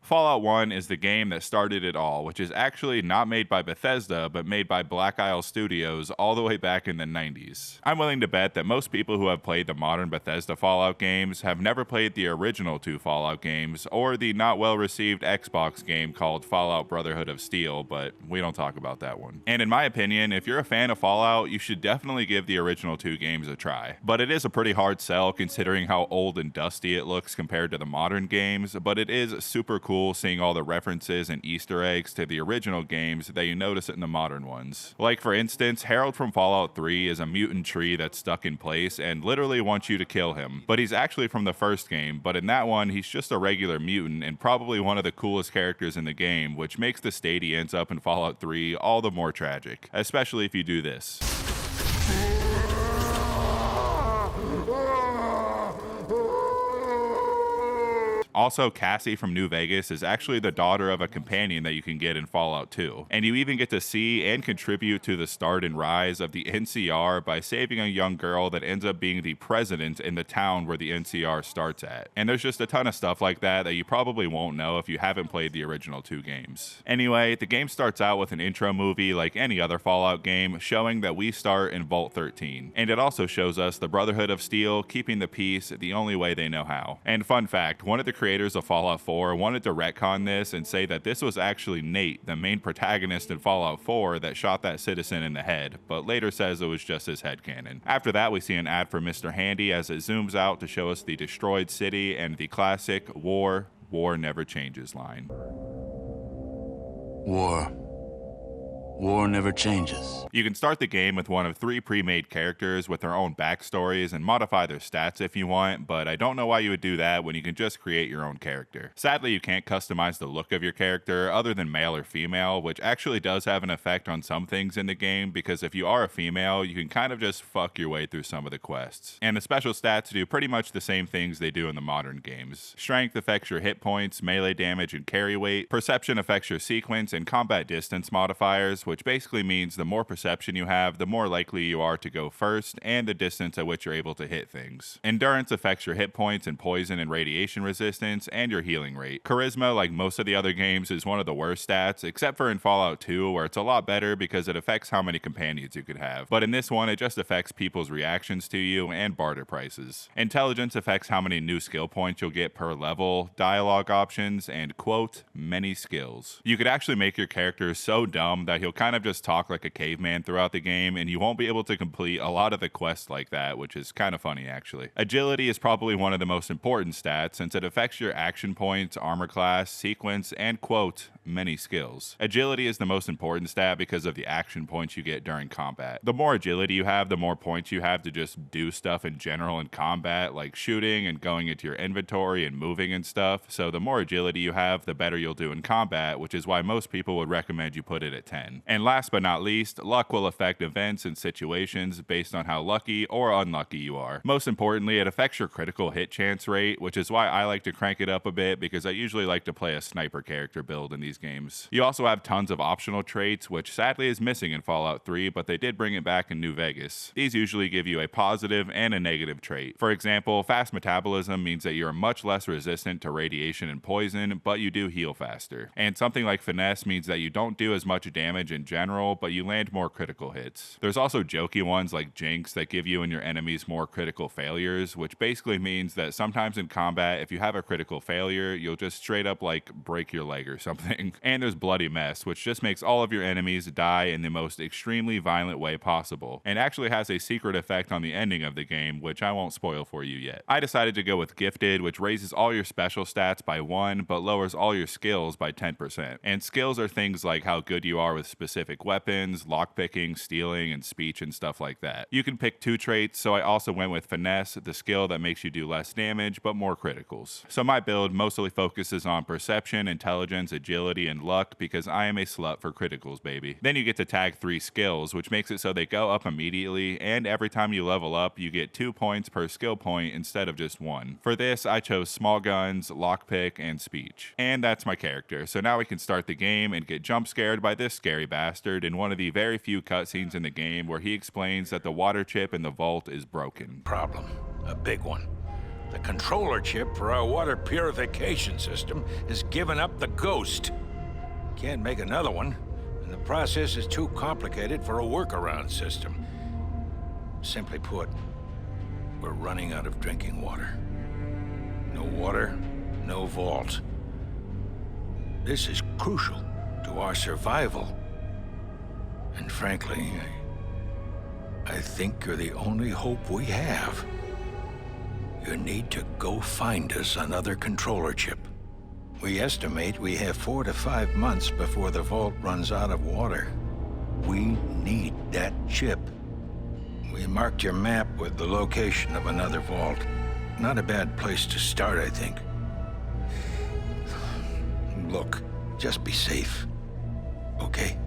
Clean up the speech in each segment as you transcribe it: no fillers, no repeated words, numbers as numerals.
Fallout 1 is the game that started it all, which is actually not made by Bethesda, but made by Black Isle Studios all the way back in the 90s. I'm willing to bet that most people who have played the modern Bethesda Fallout games have never played the original two Fallout games, or the not well received Xbox game called Fallout Brotherhood of Steel, but we don't talk about that one. And in my opinion, if you're a fan of Fallout, you should definitely give the original two games a try. But it is a pretty hard sell considering how old and dusty it looks compared to the modern games, but it is super cool seeing all the references and Easter eggs to the original games that you notice in the modern ones. Like for instance, Harold from Fallout 3 is a mutant tree that's stuck in place and literally wants you to kill him. But he's actually from the first game, but in that one he's just a regular mutant and probably one of the coolest characters in the game, which makes the state he ends up in Fallout 3 all the more tragic, especially if you do this. Also, Cassie from New Vegas is actually the daughter of a companion that you can get in Fallout 2. And you even get to see and contribute to the start and rise of the NCR by saving a young girl that ends up being the president in the town where the NCR starts at. And there's just a ton of stuff like that that you probably won't know if you haven't played the original two games. Anyway, the game starts out with an intro movie like any other Fallout game, showing that we start in Vault 13. And it also shows us the Brotherhood of Steel keeping the peace the only way they know how. And fun fact, one of the creators of Fallout 4 wanted to retcon this and say that this was actually Nate, the main protagonist in Fallout 4, that shot that citizen in the head, but later says it was just his headcanon. After that, we see an ad for Mr. Handy as it zooms out to show us the destroyed city and the classic war never changes line. War never changes. You can start the game with one of 3 pre-made characters with their own backstories and modify their stats if you want, but I don't know why you would do that when you can just create your own character. Sadly, you can't customize the look of your character other than male or female, which actually does have an effect on some things in the game, because if you are a female, you can kind of just fuck your way through some of the quests. And the special stats do pretty much the same things they do in the modern games. Strength affects your hit points, melee damage and carry weight, perception affects your sequence and combat distance modifiers, which basically means the more perception you have, the more likely you are to go first, and the distance at which you're able to hit things. Endurance affects your hit points and poison and radiation resistance, and your healing rate. Charisma, like most of the other games, is one of the worst stats, except for in Fallout 2, where it's a lot better because it affects how many companions you could have. But in this one, it just affects people's reactions to you and barter prices. Intelligence affects how many new skill points you'll get per level, dialogue options, and quote, many skills. You could actually make your character so dumb that he'll kind of just talk like a caveman throughout the game, and you won't be able to complete a lot of the quests like that, which is kind of funny actually. Agility is probably one of the most important stats since it affects your action points, armor class, sequence, and quote, many skills. Agility is the most important stat because of the action points you get during combat. The more agility you have, the more points you have to just do stuff in general in combat, like shooting and going into your inventory and moving and stuff. So the more agility you have, the better you'll do in combat, which is why most people would recommend you put it at 10. And last but not least, luck will affect events and situations based on how lucky or unlucky you are. Most importantly, it affects your critical hit chance rate, which is why I like to crank it up a bit because I usually like to play a sniper character build in these games. You also have tons of optional traits, which sadly is missing in Fallout 3, but they did bring it back in New Vegas. These usually give you a positive and a negative trait. For example, fast metabolism means that you're much less resistant to radiation and poison, but you do heal faster. And something like finesse means that you don't do as much damage in general, but you land more critical hits. There's also jokey ones like Jinx that give you and your enemies more critical failures, which basically means that sometimes in combat, if you have a critical failure, you'll just straight up like break your leg or something. And there's Bloody Mess, which just makes all of your enemies die in the most extremely violent way possible, and actually has a secret effect on the ending of the game, which I won't spoil for you yet. I decided to go with Gifted, which raises all your special stats by 1, but lowers all your skills by 10%. And skills are things like how good you are with specific weapons, lockpicking, stealing, and speech and stuff like that. You can pick 2 traits, so I also went with Finesse, the skill that makes you do less damage, but more criticals. So my build mostly focuses on perception, intelligence, agility, and luck because I am a slut for criticals, baby. Then you get to tag 3 skills, which makes it so they go up immediately, and every time you level up, you get 2 points per skill point instead of just 1. For this, I chose small guns, lockpick, and speech. And that's my character, so now we can start the game and get jump scared by this scary bastard in one of the very few cutscenes in the game where he explains that the water chip in the vault is broken. Problem. A big one. The controller chip for our water purification system has given up the ghost. Can't make another one, and the process is too complicated for a workaround system. Simply put, we're running out of drinking water. No water, no vault. This is crucial to our survival. And frankly, I think you're the only hope we have. You need to go find us another controller chip. We estimate we have 4 to 5 months before the vault runs out of water. We need that chip. We marked your map with the location of another vault. Not a bad place to start, I think. Look, just be safe, okay?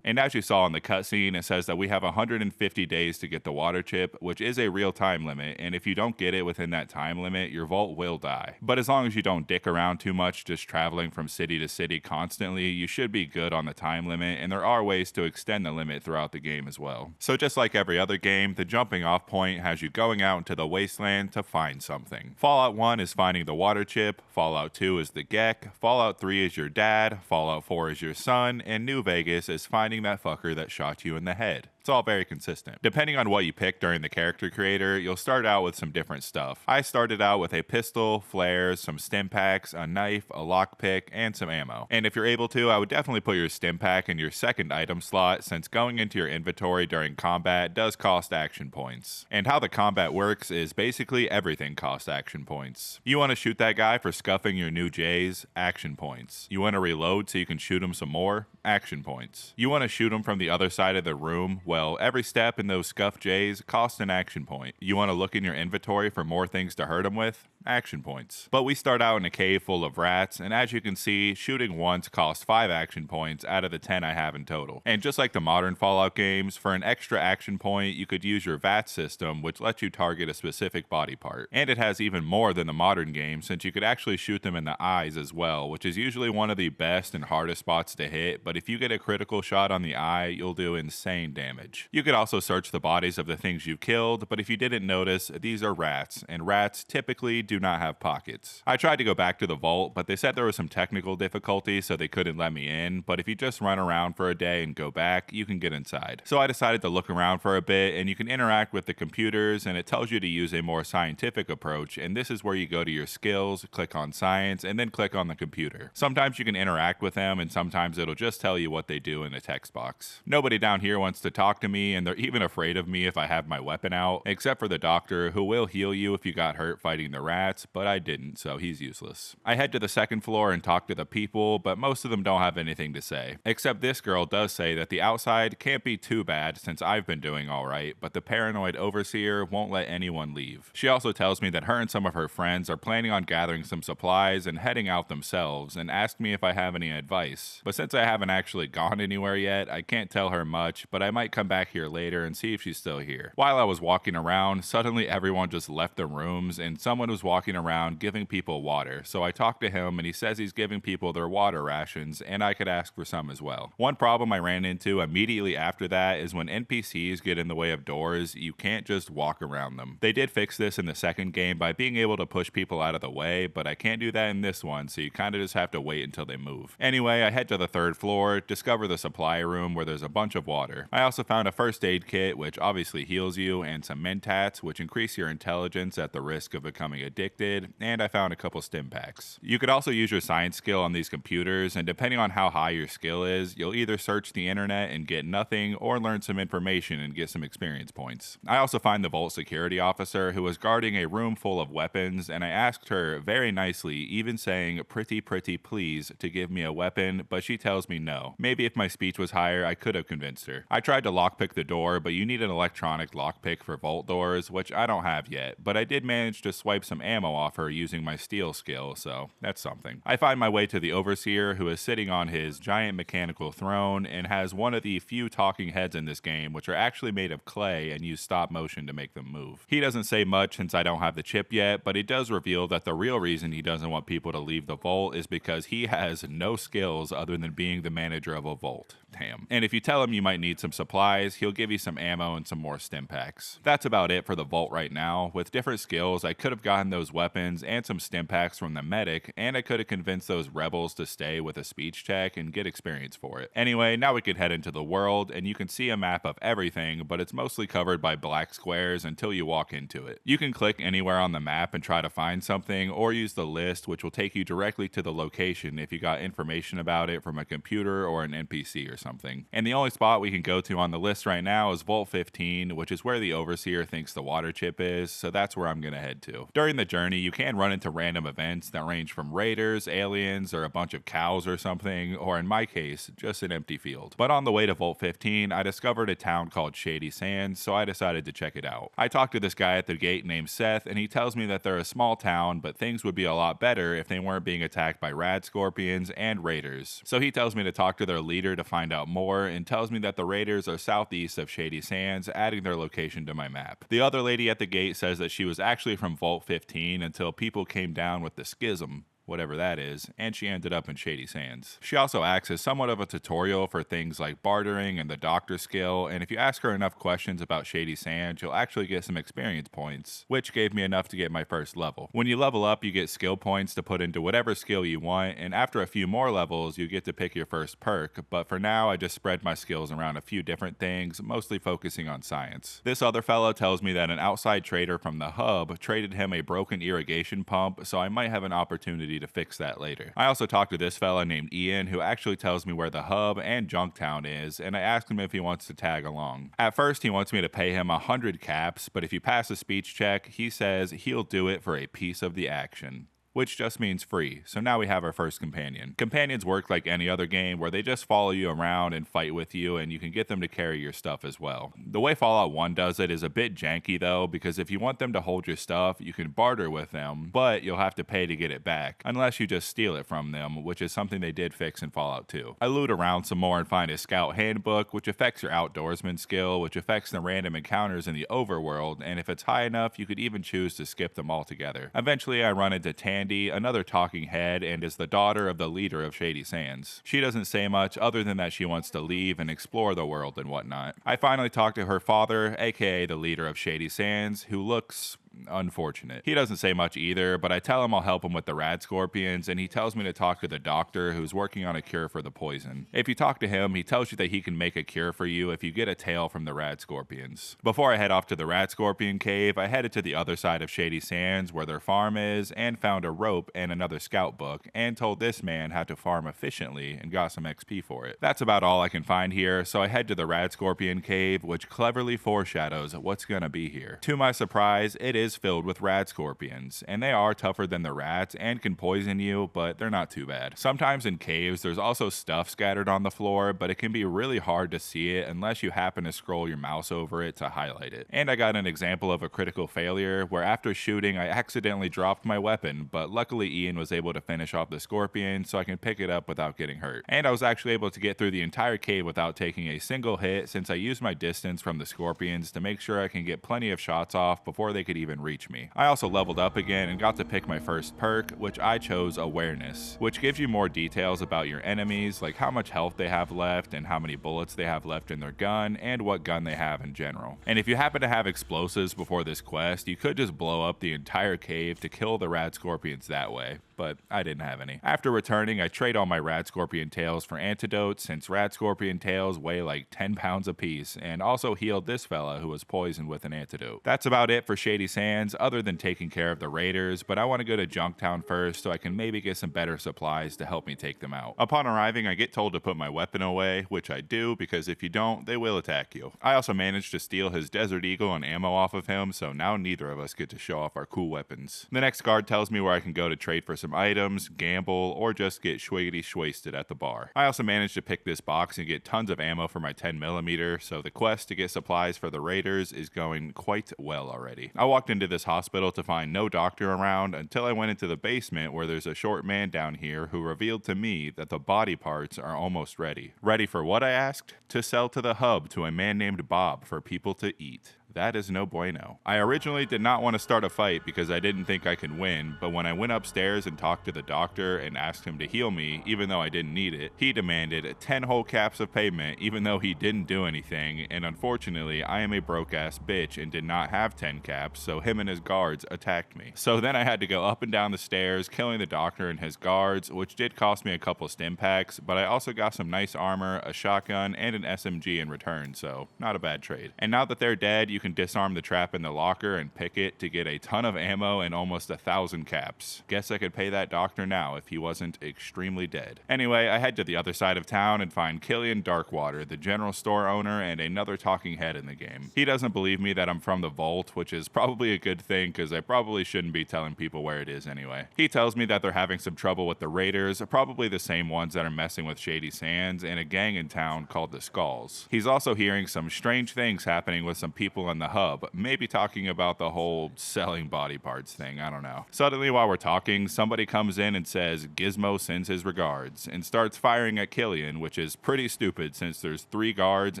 And as you saw in the cutscene, it says that we have 150 days to get the water chip, which is a real time limit, and if you don't get it within that time limit, your vault will die. But as long as you don't dick around too much, just traveling from city to city constantly, you should be good on the time limit, and there are ways to extend the limit throughout the game as well. So just like every other game, the jumping off point has you going out into the wasteland to find something. Fallout 1 is finding the water chip, Fallout 2 is the Gek, Fallout 3 is your dad, Fallout 4 is your son, and New Vegas is finding that fucker that shot you in the head. It's all very consistent. Depending on what you pick during the character creator, you'll start out with some different stuff. I started out with a pistol, flares, some stim packs, a knife, a lockpick, and some ammo. And if you're able to, I would definitely put your stim pack in your second item slot, since going into your inventory during combat does cost action points. And how the combat works is basically everything costs action points. You want to shoot that guy for scuffing your new J's? Action points. You want to reload so you can shoot him some more? Action points. You want to shoot him from the other side of the room? Well, every step in those scuffed J's costs an action point. You want to look in your inventory for more things to hurt him with? Action points. But we start out in a cave full of rats, and as you can see, shooting once costs 5 action points out of the 10 I have in total. And just like the modern Fallout games, for an extra action point, you could use your VAT system, which lets you target a specific body part. And it has even more than the modern game, since you could actually shoot them in the eyes as well, which is usually one of the best and hardest spots to hit, but if you get a critical shot on the eye, you'll do insane damage. You could also search the bodies of the things you killed, but if you didn't notice, these are rats, and rats typically do not have pockets. I tried to go back to the vault, but they said there was some technical difficulty, so they couldn't let me in, but if you just run around for a day and go back, you can get inside. So I decided to look around for a bit, and you can interact with the computers, and it tells you to use a more scientific approach, and this is where you go to your skills, click on science, and then click on the computer. Sometimes you can interact with them, and sometimes it'll just tell you what they do in a text box. Nobody down here wants to talk to me, and they're even afraid of me if I have my weapon out, except for the doctor, who will heal you if you got hurt fighting the rats, but I didn't, so he's useless. I head to the second floor and talk to the people, but most of them don't have anything to say. Except this girl does say that the outside can't be too bad since I've been doing alright, but the paranoid overseer won't let anyone leave. She also tells me that her and some of her friends are planning on gathering some supplies and heading out themselves, and asked me if I have any advice. But since I haven't actually gone anywhere yet, I can't tell her much, but I might come back here later and see if she's still here. While I was walking around, suddenly everyone just left the rooms, and someone was walking around giving people water. So I talked to him, and he says he's giving people their water rations, and I could ask for some as well. One problem I ran into immediately after that is when NPCs get in the way of doors, you can't just walk around them. They did fix this in the second game by being able to push people out of the way, but I can't do that in this one, so you kinda just have to wait until they move. Anyway, I head to the third floor, discover the supply room where there's a bunch of water. I also found a first aid kit, which obviously heals you, and some mentats, which increase your intelligence at the risk of becoming addicted, and I found a couple stim packs. You could also use your science skill on these computers, and depending on how high your skill is, you'll either search the internet and get nothing, or learn some information and get some experience points. I also find the vault security officer who was guarding a room full of weapons, and I asked her very nicely, even saying pretty please, to give me a weapon, but she tells me no. Maybe if my speech was higher, I could have convinced her. I tried to lockpick the door, but you need an electronic lockpick for vault doors, which I don't have yet, but I did manage to swipe some ammo off her using my steel skill, so that's something. I find my way to the overseer, who is sitting on his giant mechanical throne and has one of the few talking heads in this game, which are actually made of clay and use stop motion to make them move. He doesn't say much since I don't have the chip yet, but he does reveal that the real reason he doesn't want people to leave the vault is because he has no skills other than being the manager of a vault. Damn. And if you tell him you might need some supplies, supplies, he'll give you some ammo and some more stim packs. That's about it for the vault right now. With different skills, I could have gotten those weapons and some stim packs from the medic, and I could have convinced those rebels to stay with a speech check and get experience for it. Anyway, now we could head into the world, and you can see a map of everything, but it's mostly covered by black squares until you walk into it. You can click anywhere on the map and try to find something, or use the list, which will take you directly to the location if you got information about it from a computer or an NPC or something. And the only spot we can go to on the list right now is Vault 15, which is where the Overseer thinks the water chip is, so that's where I'm gonna head to. During the journey, you can run into random events that range from raiders, aliens, or a bunch of cows or something, or in my case, just an empty field. But on the way to Vault 15, I discovered a town called Shady Sands, so I decided to check it out. I talked to this guy at the gate named Seth, and he tells me that they're a small town, but things would be a lot better if they weren't being attacked by rad scorpions and raiders. So he tells me to talk to their leader to find out more, and tells me that the raiders are southeast of Shady Sands, adding their location to my map. The other lady at the gate says that she was actually from Vault 15 until people came down with the schism, whatever that is, and she ended up in Shady Sands. She also acts as somewhat of a tutorial for things like bartering and the doctor skill, and if you ask her enough questions about Shady Sands, you'll actually get some experience points, which gave me enough to get my first level. When you level up, you get skill points to put into whatever skill you want, and after a few more levels, you get to pick your first perk, but for now, I just spread my skills around a few different things, mostly focusing on science. This other fellow tells me that an outside trader from the hub traded him a broken irrigation pump, so I might have an opportunity to fix that later. I also talked to this fella named Ian, who actually tells me where the hub and Junktown is, and I asked him if he wants to tag along. At first, he wants me to pay him 100 caps, but if you pass a speech check, he says he'll do it for a piece of the action, which just means free. So now we have our first companion. Companions work like any other game where they just follow you around and fight with you, and you can get them to carry your stuff as well. The way Fallout 1 does it is a bit janky though, because if you want them to hold your stuff, you can barter with them, but you'll have to pay to get it back, unless you just steal it from them, which is something they did fix in Fallout 2. I loot around some more and find a scout handbook, which affects your outdoorsman skill, which affects the random encounters in the overworld, and if it's high enough, you could even choose to skip them altogether. Eventually, I run into Tandy, another talking head, and is the daughter of the leader of Shady Sands. She doesn't say much other than that she wants to leave and explore the world and whatnot. I finally talk to her father, aka the leader of Shady Sands, who looks unfortunate. He doesn't say much either, but I tell him I'll help him with the rad scorpions, and he tells me to talk to the doctor who's working on a cure for the poison. If you talk to him, he tells you that he can make a cure for you if you get a tail from the rad scorpions. Before I head off to the rad scorpion cave, I headed to the other side of Shady Sands where their farm is, and found a rope and another scout book, and told this man how to farm efficiently and got some XP for it. That's about all I can find here, so I head to the rad scorpion cave, which cleverly foreshadows what's gonna be here. To my surprise, it is filled with rad scorpions, and they are tougher than the rats and can poison you, but they're not too bad. Sometimes in caves, there's also stuff scattered on the floor, but it can be really hard to see it unless you happen to scroll your mouse over it to highlight it. And I got an example of a critical failure where after shooting, I accidentally dropped my weapon, but luckily Ian was able to finish off the scorpion so I can pick it up without getting hurt. And I was actually able to get through the entire cave without taking a single hit, since I used my distance from the scorpions to make sure I can get plenty of shots off before they could even reach me. I also leveled up again and got to pick my first perk, which I chose Awareness, which gives you more details about your enemies, like how much health they have left and how many bullets they have left in their gun and what gun they have in general. And if you happen to have explosives before this quest, you could just blow up the entire cave to kill the rad scorpions that way, but I didn't have any. After returning, I trade all my rad scorpion tails for antidotes, since rad scorpion tails weigh like 10 pounds apiece, and also healed this fella who was poisoned with an antidote. That's about it for Shady Sands, other than taking care of the raiders, but I want to go to Junktown first so I can maybe get some better supplies to help me take them out. Upon arriving, I get told to put my weapon away, which I do, because if you don't, they will attack you. I also managed to steal his Desert Eagle and ammo off of him, so now neither of us get to show off our cool weapons. The next guard tells me where I can go to trade for some items, gamble, or just get schwiggity schwasted at the bar. I also managed to pick this box and get tons of ammo for my 10mm, so the quest to get supplies for the raiders is going quite well already. I walked into this hospital to find no doctor around until I went into the basement where there's a short man down here who revealed to me that the body parts are almost ready. Ready for what, I asked? To sell to the hub to a man named Bob for people to eat. that is no bueno. I originally did not want to start a fight because I didn't think I could win, but when I went upstairs and talked to the doctor and asked him to heal me, even though I didn't need it, he demanded 10 whole caps of payment even though he didn't do anything, and unfortunately I am a broke ass bitch and did not have 10 caps, so him and his guards attacked me. So then I had to go up and down the stairs, killing the doctor and his guards, which did cost me a couple stim packs, but I also got some nice armor, a shotgun, and an SMG in return, so not a bad trade. And now that they're dead, you can disarm the trap in the locker and pick it to get a ton of ammo and almost 1,000 caps. Guess I could pay that doctor now if he wasn't extremely dead. Anyway, I head to the other side of town and find Killian Darkwater, the general store owner and another talking head in the game. He doesn't believe me that I'm from the Vault, which is probably a good thing because I probably shouldn't be telling people where it is anyway. He tells me that they're having some trouble with the Raiders, probably the same ones that are messing with Shady Sands, and a gang in town called the Skulls. He's also hearing some strange things happening with some people in the hub, maybe talking about the whole selling body parts thing, I don't know. Suddenly while we're talking, somebody comes in and says Gizmo sends his regards, and starts firing at Killian, which is pretty stupid since there's 3 guards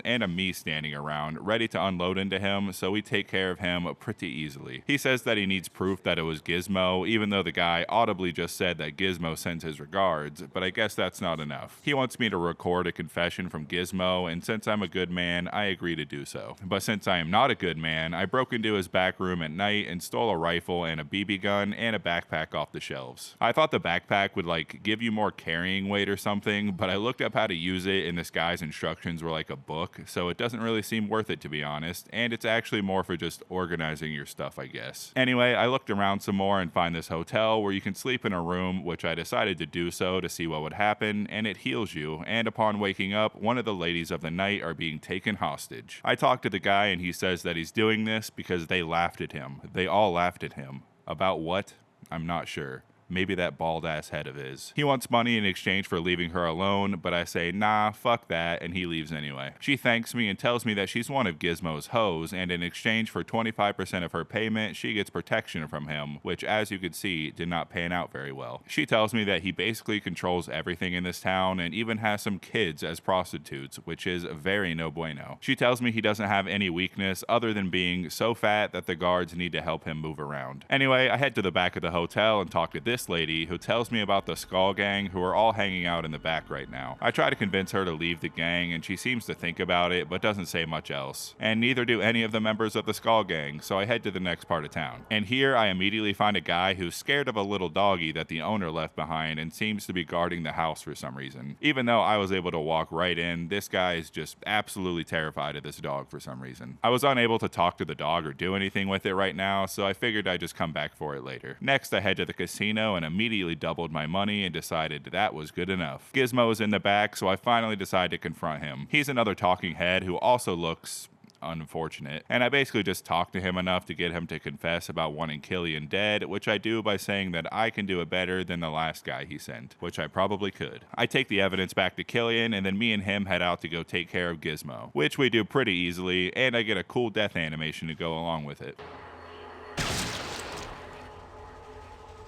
and a me standing around, ready to unload into him, so we take care of him pretty easily. He says that he needs proof that it was Gizmo, even though the guy audibly just said that Gizmo sends his regards, but I guess that's not enough. He wants me to record a confession from Gizmo, and since I'm a good man, I agree to do so. But since I am not a good man, I broke into his back room at night and stole a rifle and a BB gun and a backpack off the shelves. I thought the backpack would give you more carrying weight or something, but I looked up how to use it and this guy's instructions were like a book, so it doesn't really seem worth it to be honest, and it's actually more for just organizing your stuff, I guess. Anyway, I looked around some more and find this hotel where you can sleep in a room, which I decided to do so to see what would happen, and it heals you, and upon waking up, one of the ladies of the night are being taken hostage. I talked to the guy and he says that he's doing this because they laughed at him. They all laughed at him. About what? I'm not sure. Maybe that bald ass head of his. He wants money in exchange for leaving her alone, but I say, nah, fuck that, and he leaves anyway. She thanks me and tells me that she's one of Gizmo's hoes, and in exchange for 25% of her payment, she gets protection from him, which as you could see, did not pan out very well. She tells me that he basically controls everything in this town and even has some kids as prostitutes, which is very no bueno. She tells me he doesn't have any weakness other than being so fat that the guards need to help him move around. Anyway, I head to the back of the hotel and talk to this lady who tells me about the Skull Gang who are all hanging out in the back right now. I try to convince her to leave the gang and she seems to think about it but doesn't say much else. And neither do any of the members of the Skull Gang, so I head to the next part of town. And here I immediately find a guy who's scared of a little doggy that the owner left behind and seems to be guarding the house for some reason. Even though I was able to walk right in, this guy is just absolutely terrified of this dog for some reason. I was unable to talk to the dog or do anything with it right now, so I figured I'd just come back for it later. Next, I head to the casino and immediately doubled my money and decided that was good enough. Gizmo is in the back, so I finally decide to confront him. He's another talking head who also looks unfortunate, and I basically just talked to him enough to get him to confess about wanting Killian dead, which I do by saying that I can do it better than the last guy he sent, which I probably could. I take the evidence back to Killian, and then me and him head out to go take care of Gizmo, which we do pretty easily, and I get a cool death animation to go along with it.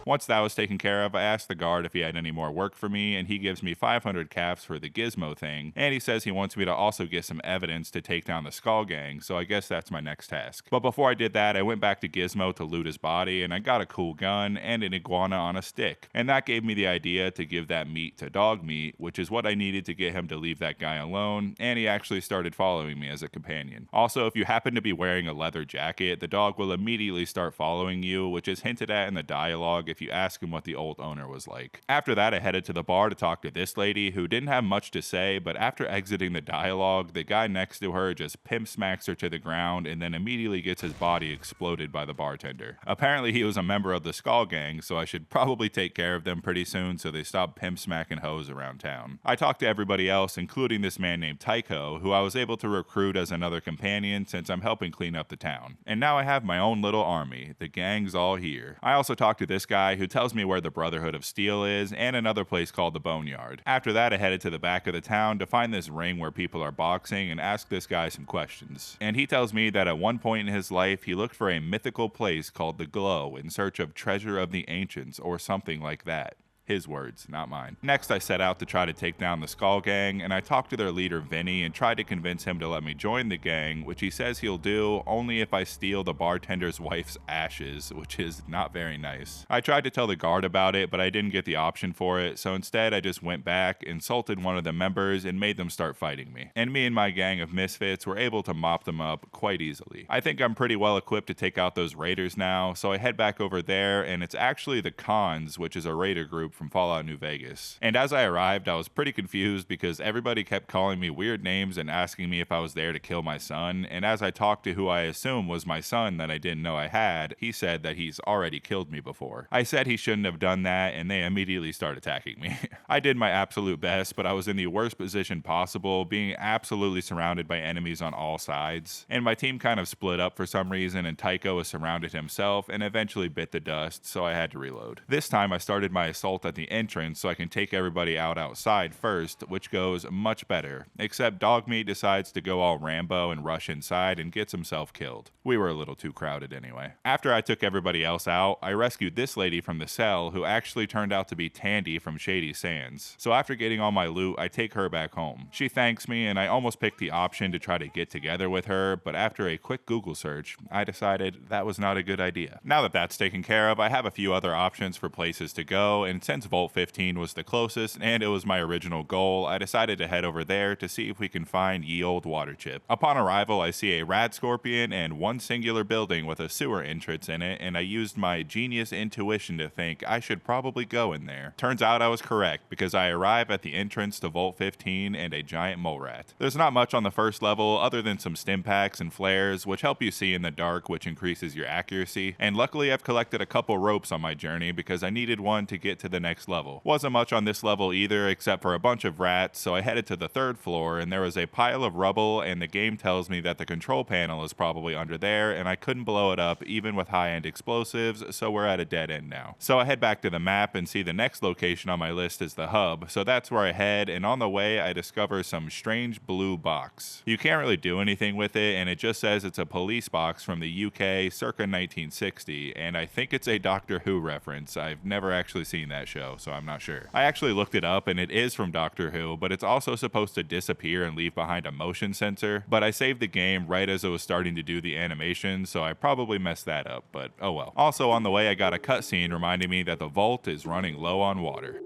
Once that was taken care of, I asked the guard if he had any more work for me, and he gives me 500 caps for the Gizmo thing, and he says he wants me to also get some evidence to take down the Skull Gang, so I guess that's my next task. But before I did that, I went back to Gizmo to loot his body, and I got a cool gun and an iguana on a stick, and that gave me the idea to give that meat to Dog Meat, which is what I needed to get him to leave that guy alone, and he actually started following me as a companion. Also, if you happen to be wearing a leather jacket, the dog will immediately start following you, which is hinted at in the dialogue if you ask him what the old owner was like. After that, I headed to the bar to talk to this lady who didn't have much to say, but after exiting the dialogue, the guy next to her just pimp smacks her to the ground and then immediately gets his body exploded by the bartender. Apparently he was a member of the Skull Gang, so I should probably take care of them pretty soon so they stop pimp smacking hoes around town. I talked to everybody else, including this man named Tycho, who I was able to recruit as another companion since I'm helping clean up the town. And now I have my own little army. The gang's all here. I also talked to this guy who tells me where the Brotherhood of Steel is and another place called the Boneyard. After that, I headed to the back of the town to find this ring where people are boxing and ask this guy some questions. And he tells me that at one point in his life, he looked for a mythical place called the Glow in search of treasure of the ancients or something like that. His words, not mine. Next, I set out to try to take down the Skull Gang, and I talked to their leader Vinny and tried to convince him to let me join the gang, which he says he'll do only if I steal the bartender's wife's ashes, which is not very nice. I tried to tell the guard about it, but I didn't get the option for it, so instead I just went back, insulted one of the members, and made them start fighting me. And me and my gang of misfits were able to mop them up quite easily. I think I'm pretty well equipped to take out those raiders now, so I head back over there, and it's actually the Cons, which is a raider group from Fallout New Vegas. And as I arrived, I was pretty confused because everybody kept calling me weird names and asking me if I was there to kill my son, and as I talked to who I assume was my son that I didn't know I had, he said that he's already killed me before. I said he shouldn't have done that, and they immediately started attacking me. I did my absolute best, but I was in the worst position possible, being absolutely surrounded by enemies on all sides, and my team kind of split up for some reason, and Tycho was surrounded himself and eventually bit the dust, so I had to reload. This time I started my assault at the entrance so I can take everybody out outside first, which goes much better, except Dogmeat decides to go all Rambo and rush inside and gets himself killed. We were a little too crowded anyway. After I took everybody else out, I rescued this lady from the cell who actually turned out to be Tandy from Shady Sands. So after getting all my loot, I take her back home. She thanks me and I almost picked the option to try to get together with her, but after a quick Google search, I decided that was not a good idea. Now that that's taken care of, I have a few other options for places to go, and since Vault 15 was the closest and it was my original goal, I decided to head over there to see if we can find ye old water chip. Upon arrival, I see a rad scorpion and one singular building with a sewer entrance in it, and I used my genius intuition to think I should probably go in there. Turns out I was correct, because I arrive at the entrance to Vault 15 and a giant mole rat. There's not much on the first level other than some stim packs and flares, which help you see in the dark, which increases your accuracy, and luckily I've collected a couple ropes on my journey because I needed one to get to the next level. Wasn't much on this level either except for a bunch of rats, so I headed to the third floor and there was a pile of rubble, and the game tells me that the control panel is probably under there, and I couldn't blow it up even with high-end explosives, so we're at a dead end now. So I head back to the map and see the next location on my list is the hub, so that's where I head, and on the way I discover some strange blue box. You can't really do anything with it, and it just says it's a police box from the UK circa 1960, and I think it's a Doctor Who reference. I've never actually seen that show, so I'm not sure. I actually looked it up and it is from Doctor Who, but it's also supposed to disappear and leave behind a motion sensor, but I saved the game right as it was starting to do the animation, so I probably messed that up, but oh well. Also on the way I got a cutscene reminding me that the vault is running low on water.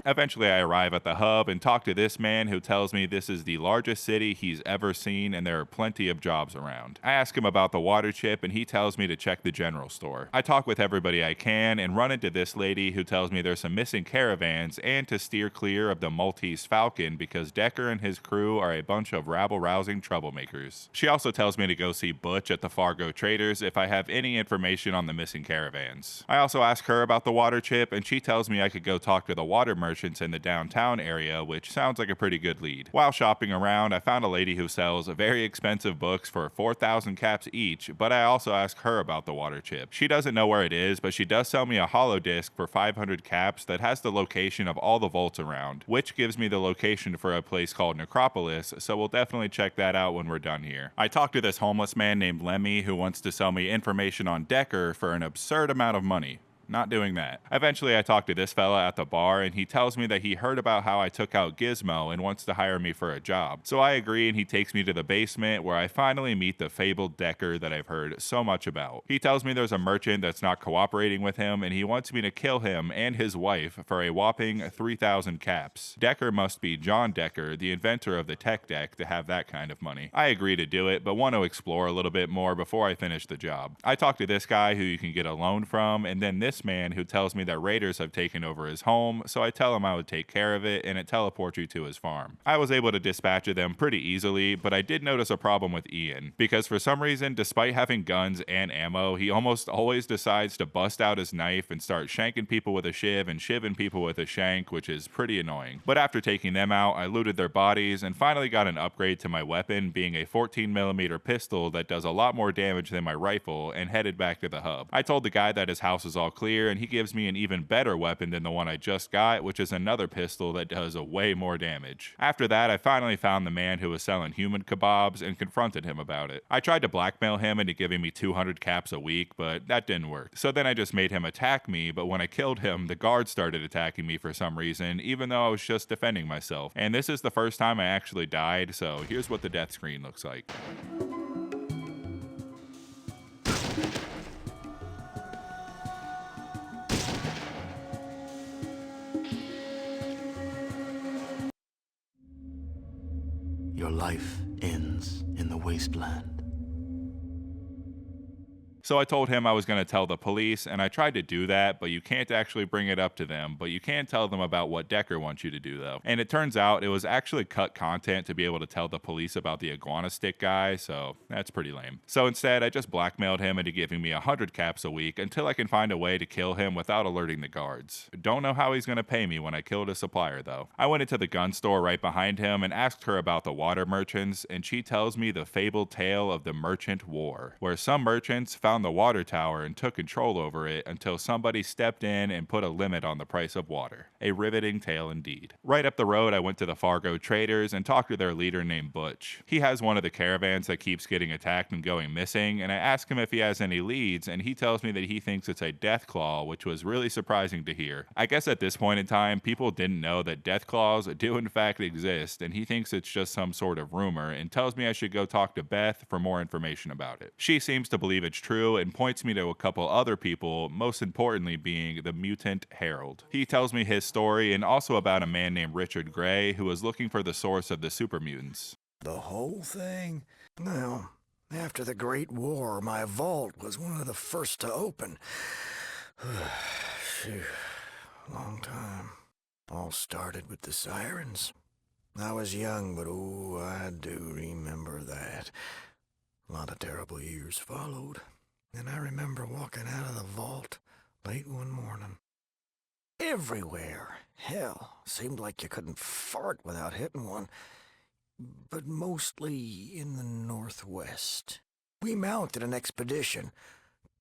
Eventually I arrive at the hub and talk to this man who tells me this is the largest city he's ever seen and there are plenty of jobs around. I ask him about the water chip and he tells me to check the general store. I talk with everybody I can and run into this lady who tells me there's some missing caravans and to steer clear of the Maltese Falcon because Decker and his crew are a bunch of rabble-rousing troublemakers. She also tells me to go see Butch at the Fargo Traders if I have any information on the missing caravans. I also ask her about the water chip and she tells me I could go talk to the water merchant in the downtown area, which sounds like a pretty good lead. While shopping around, I found a lady who sells very expensive books for 4,000 caps each, but I also asked her about the water chip. She doesn't know where it is, but she does sell me a holo disc for 500 caps that has the location of all the vaults around, which gives me the location for a place called Necropolis, so we'll definitely check that out when we're done here. I talked to this homeless man named Lemmy who wants to sell me information on Decker for an absurd amount of money. Not doing that. Eventually, I talked to this fella at the bar, and he tells me that he heard about how I took out Gizmo and wants to hire me for a job. So I agree, and he takes me to the basement, where I finally meet the fabled Decker that I've heard so much about. He tells me there's a merchant that's not cooperating with him, and he wants me to kill him and his wife for a whopping 3,000 caps. Decker must be John Decker, the inventor of the tech deck, to have that kind of money. I agree to do it, but want to explore a little bit more before I finish the job. I talk to this guy who you can get a loan from, and then this man who tells me that raiders have taken over his home, so I tell him I would take care of it and it teleports you to his farm. I was able to dispatch them pretty easily, but I did notice a problem with Ian, because for some reason, despite having guns and ammo, he almost always decides to bust out his knife and start shanking people with a shiv and shivving people with a shank, which is pretty annoying. But after taking them out, I looted their bodies and finally got an upgrade to my weapon, being a 14mm pistol that does a lot more damage than my rifle, and headed back to the hub. I told the guy that his house is all clear clear, and he gives me an even better weapon than the one I just got, which is another pistol that does a way more damage. After that, I finally found the man who was selling human kebabs and confronted him about it. I tried to blackmail him into giving me 200 caps a week, but that didn't work. So then I just made him attack me, but when I killed him, the guards started attacking me for some reason, even though I was just defending myself. And this is the first time I actually died, so here's what the death screen looks like. Your life ends in the wasteland. So I told him I was going to tell the police, and I tried to do that, but you can't actually bring it up to them, but you can tell them about what Decker wants you to do, though. And it turns out it was actually cut content to be able to tell the police about the iguana stick guy, so that's pretty lame. So instead, I just blackmailed him into giving me 100 caps a week until I can find a way to kill him without alerting the guards. Don't know how he's going to pay me when I killed a supplier, though. I went into the gun store right behind him and asked her about the water merchants, and she tells me the fabled tale of the Merchant War, where some merchants found the water tower and took control over it until somebody stepped in and put a limit on the price of water. A riveting tale indeed. Right up the road, I went to the Fargo Traders and talked to their leader named Butch. He has one of the caravans that keeps getting attacked and going missing, and I ask him if he has any leads, and he tells me that he thinks it's a Deathclaw, which was really surprising to hear. I guess at this point in time, people didn't know that Deathclaws do in fact exist, and he thinks it's just some sort of rumor, and tells me I should go talk to Beth for more information about it. She seems to believe it's true and points me to a couple other people, most importantly being the mutant Harold. He tells me his story and also about a man named Richard Gray who was looking for the source of the super mutants. The whole thing? Well, after the Great War, my vault was one of the first to open. Phew, long time. All started with the sirens. I was young, but oh, I do remember that. A lot of terrible years followed. And I remember walking out of the vault late one morning. Everywhere. Hell, seemed like you couldn't fart without hitting one. But mostly in the northwest. We mounted an expedition.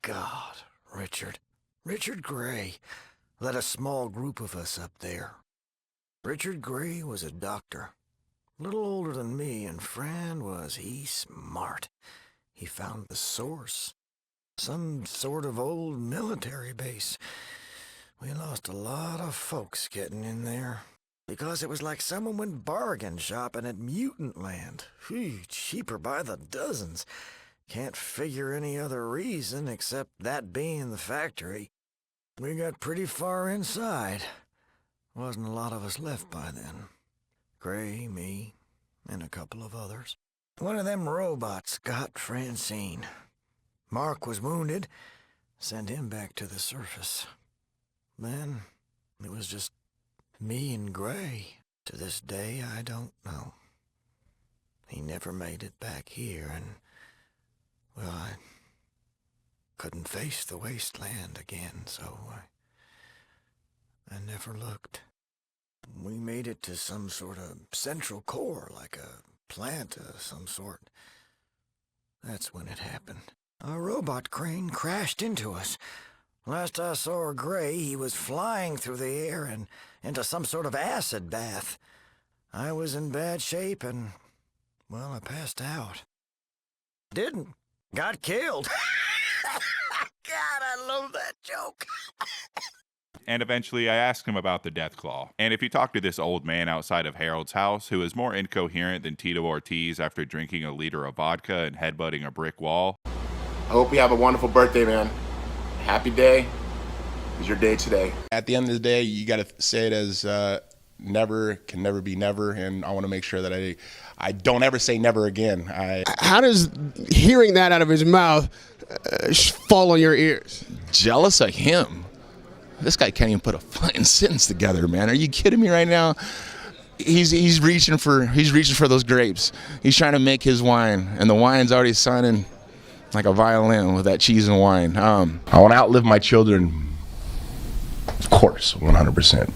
God, Richard Gray led a small group of us up there. Richard Gray was a doctor. A little older than me, and Fran was he smart. He found the source. Some sort of old military base. We lost a lot of folks getting in there. Because it was like someone went bargain shopping at Mutant Land. Phew, cheaper by the dozens. Can't figure any other reason except that being the factory. We got pretty far inside. Wasn't a lot of us left by then. Gray, me, and a couple of others. One of them robots got Francine. Mark was wounded. Sent him back to the surface. Then it was just me and Gray. To this day, I don't know. He never made it back here, and, well, I couldn't face the wasteland again, so I never looked. We made it to some sort of central core, like a plant of some sort. That's when it happened. A robot crane crashed into us. Last I saw Gray, he was flying through the air and into some sort of acid bath. I was in bad shape and, well, I passed out. Didn't. Got killed. God, I love that joke. And eventually I asked him about the Deathclaw. And if you talk to this old man outside of Harold's house, who is more incoherent than Tito Ortiz after drinking a liter of vodka and headbutting a brick wall. I hope you have a wonderful birthday, man. Happy day. It's your day today. At the end of the day, you got to say it as never can never be never, and I want to make sure that I don't ever say never again. How does hearing that out of his mouth fall on your ears? Jealous of him. This guy can't even put a fucking sentence together, man. Are you kidding me right now? He's reaching for those grapes. He's trying to make his wine, and the wine's already sounding like a violin with that cheese and wine. I want to outlive my children. Of course, 100%.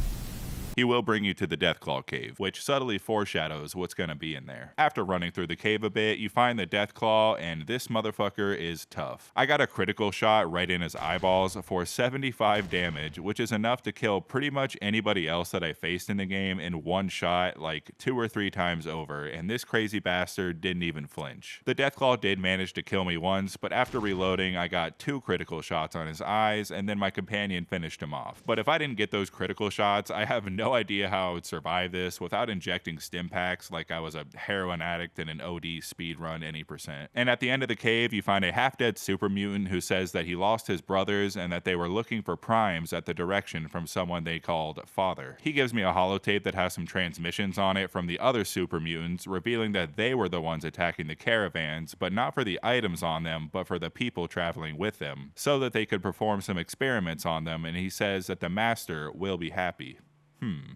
he will bring you to the Deathclaw Cave, which subtly foreshadows what's gonna be in there. After running through the cave a bit, you find the Deathclaw, and this motherfucker is tough. I got a critical shot right in his eyeballs for 75 damage, which is enough to kill pretty much anybody else that I faced in the game in one shot like 2 or 3 times over, and this crazy bastard didn't even flinch. The Deathclaw did manage to kill me once, but after reloading I got 2 critical shots on his eyes, and then my companion finished him off. But if I didn't get those critical shots, I have no idea how I would survive this without injecting stim packs like I was a heroin addict in an OD speedrun any percent. And at the end of the cave, you find a half-dead super mutant who says that he lost his brothers and that they were looking for primes at the direction from someone they called Father. He gives me a holotape that has some transmissions on it from the other super mutants, revealing that they were the ones attacking the caravans, but not for the items on them, but for the people traveling with them, so that they could perform some experiments on them, and he says that the Master will be happy.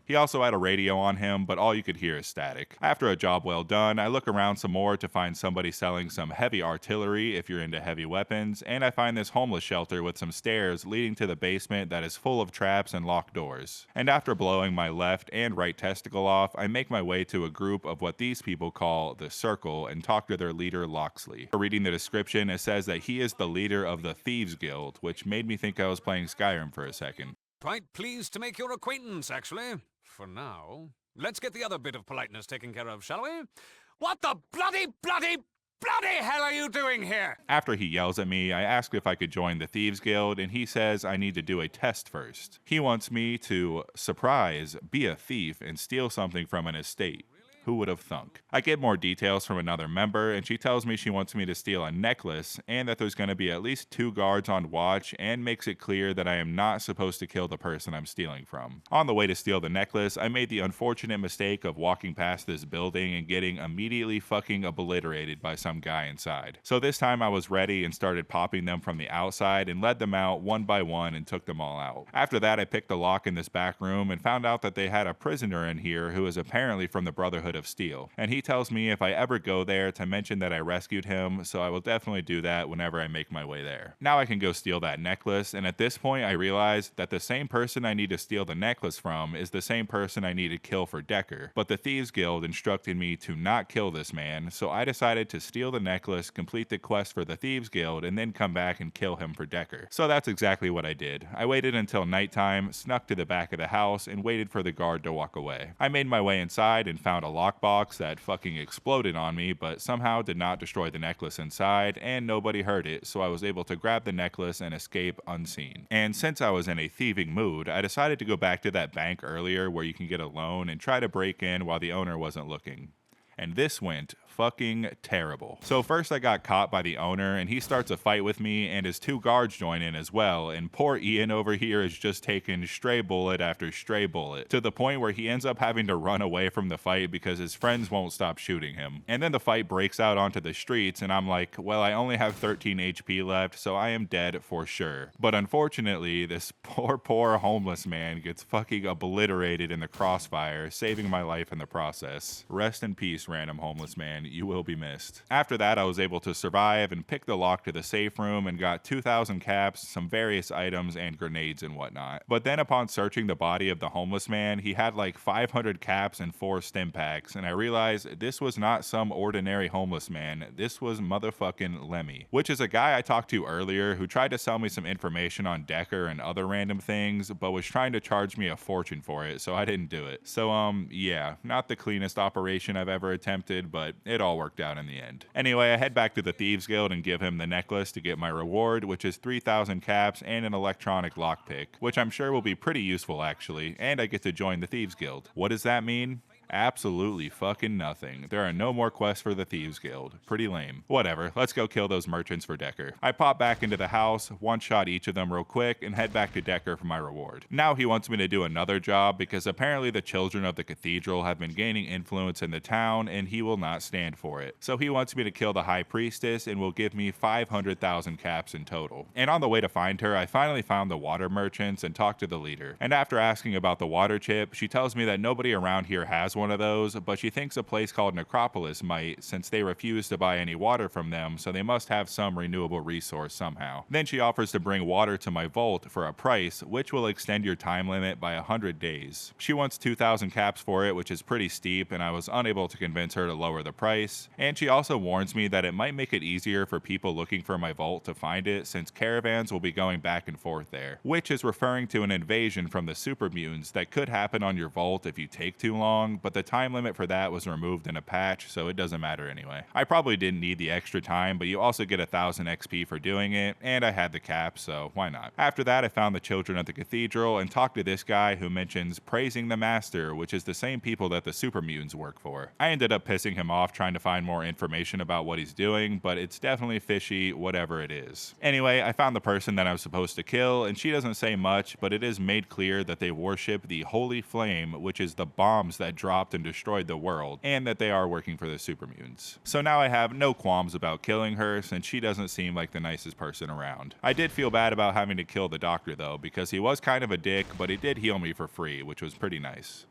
He also had a radio on him, but all you could hear is static. After a job well done, I look around some more to find somebody selling some heavy artillery if you're into heavy weapons, and I find this homeless shelter with some stairs leading to the basement that is full of traps and locked doors. And after blowing my left and right testicle off, I make my way to a group of what these people call the Circle and talk to their leader Loxley. Reading the description, it says that he is the leader of the Thieves Guild, which made me think I was playing Skyrim for a second. Quite pleased to make your acquaintance, actually. For now. Let's get the other bit of politeness taken care of, shall we? What the bloody hell are you doing here? After he yells at me, I ask if I could join the Thieves Guild, and he says I need to do a test first. He wants me to, surprise, be a thief and steal something from an estate. Who would have thunk? I get more details from another member, and she tells me she wants me to steal a necklace and that there's going to be at least 2 guards on watch, and makes it clear that I am not supposed to kill the person I'm stealing from. On the way to steal the necklace, I made the unfortunate mistake of walking past this building and getting immediately fucking obliterated by some guy inside. So this time I was ready and started popping them from the outside and led them out one by one and took them all out. After that, I picked a lock in this back room and found out that they had a prisoner in here who is apparently from the Brotherhood of Steel, and he tells me if I ever go there to mention that I rescued him, so I will definitely do that whenever I make my way there. Now I can go steal that necklace, and at this point I realize that the same person I need to steal the necklace from is the same person I need to kill for Decker, but the Thieves Guild instructed me to not kill this man, so I decided to steal the necklace, complete the quest for the Thieves Guild, and then come back and kill him for Decker. So that's exactly what I did. I waited until nighttime, snuck to the back of the house, and waited for the guard to walk away. I made my way inside and found a lockbox that fucking exploded on me, but somehow did not destroy the necklace inside, and nobody heard it, so I was able to grab the necklace and escape unseen. And since I was in a thieving mood, I decided to go back to that bank earlier where you can get a loan and try to break in while the owner wasn't looking. And this went fucking terrible. So first I got caught by the owner, and he starts a fight with me, and his 2 guards join in as well, and poor Ian over here is just taking stray bullet after stray bullet, to the point where he ends up having to run away from the fight because his friends won't stop shooting him. And then the fight breaks out onto the streets, and I'm like, well, I only have 13 HP left, so I am dead for sure. But unfortunately, this poor homeless man gets fucking obliterated in the crossfire, saving my life in the process. Rest in peace, random homeless man. You will be missed. After that, I was able to survive and pick the lock to the safe room and got 2,000 caps, some various items, and grenades and whatnot. But then upon searching the body of the homeless man, he had like 500 caps and 4 stim packs, and I realized this was not some ordinary homeless man. This was motherfucking Lemmy, which is a guy I talked to earlier who tried to sell me some information on Decker and other random things, but was trying to charge me a fortune for it, so I didn't do it. So yeah, not the cleanest operation I've ever attempted, but it all worked out in the end. Anyway, I head back to the Thieves Guild and give him the necklace to get my reward, which is 3,000 caps and an electronic lockpick, which I'm sure will be pretty useful actually, and I get to join the Thieves Guild. What does that mean? Absolutely fucking nothing. There are no more quests for the Thieves Guild. Pretty lame. Whatever, let's go kill those merchants for Decker. I pop back into the house, one-shot each of them real quick, and head back to Decker for my reward. Now he wants me to do another job because apparently the children of the cathedral have been gaining influence in the town, and he will not stand for it. So he wants me to kill the High Priestess and will give me 500,000 caps in total. And on the way to find her, I finally found the water merchants and talked to the leader. And after asking about the water chip, she tells me that nobody around here has one, one of those, but she thinks a place called Necropolis might, since they refuse to buy any water from them, so they must have some renewable resource somehow. Then she offers to bring water to my vault for a price, which will extend your time limit by 100 days. She wants 2,000 caps for it, which is pretty steep, and I was unable to convince her to lower the price. And she also warns me that it might make it easier for people looking for my vault to find it, since caravans will be going back and forth there, which is referring to an invasion from the super mutants that could happen on your vault if you take too long, but the time limit for that was removed in a patch, so it doesn't matter anyway. I probably didn't need the extra time, but you also get 1,000 XP for doing it, and I had the cap, so why not? After that, I found the Children of the Cathedral and talked to this guy who mentions praising the Master, which is the same people that the super mutants work for. I ended up pissing him off trying to find more information about what he's doing, but it's definitely fishy, whatever it is. Anyway, I found the person that I was supposed to kill, and she doesn't say much, but it is made clear that they worship the Holy Flame, which is the bombs that dropped and destroyed the world, and that they are working for the super mutants. So now I have no qualms about killing her, since she doesn't seem like the nicest person around. I did feel bad about having to kill the doctor though, because he was kind of a dick, but he did heal me for free, which was pretty nice.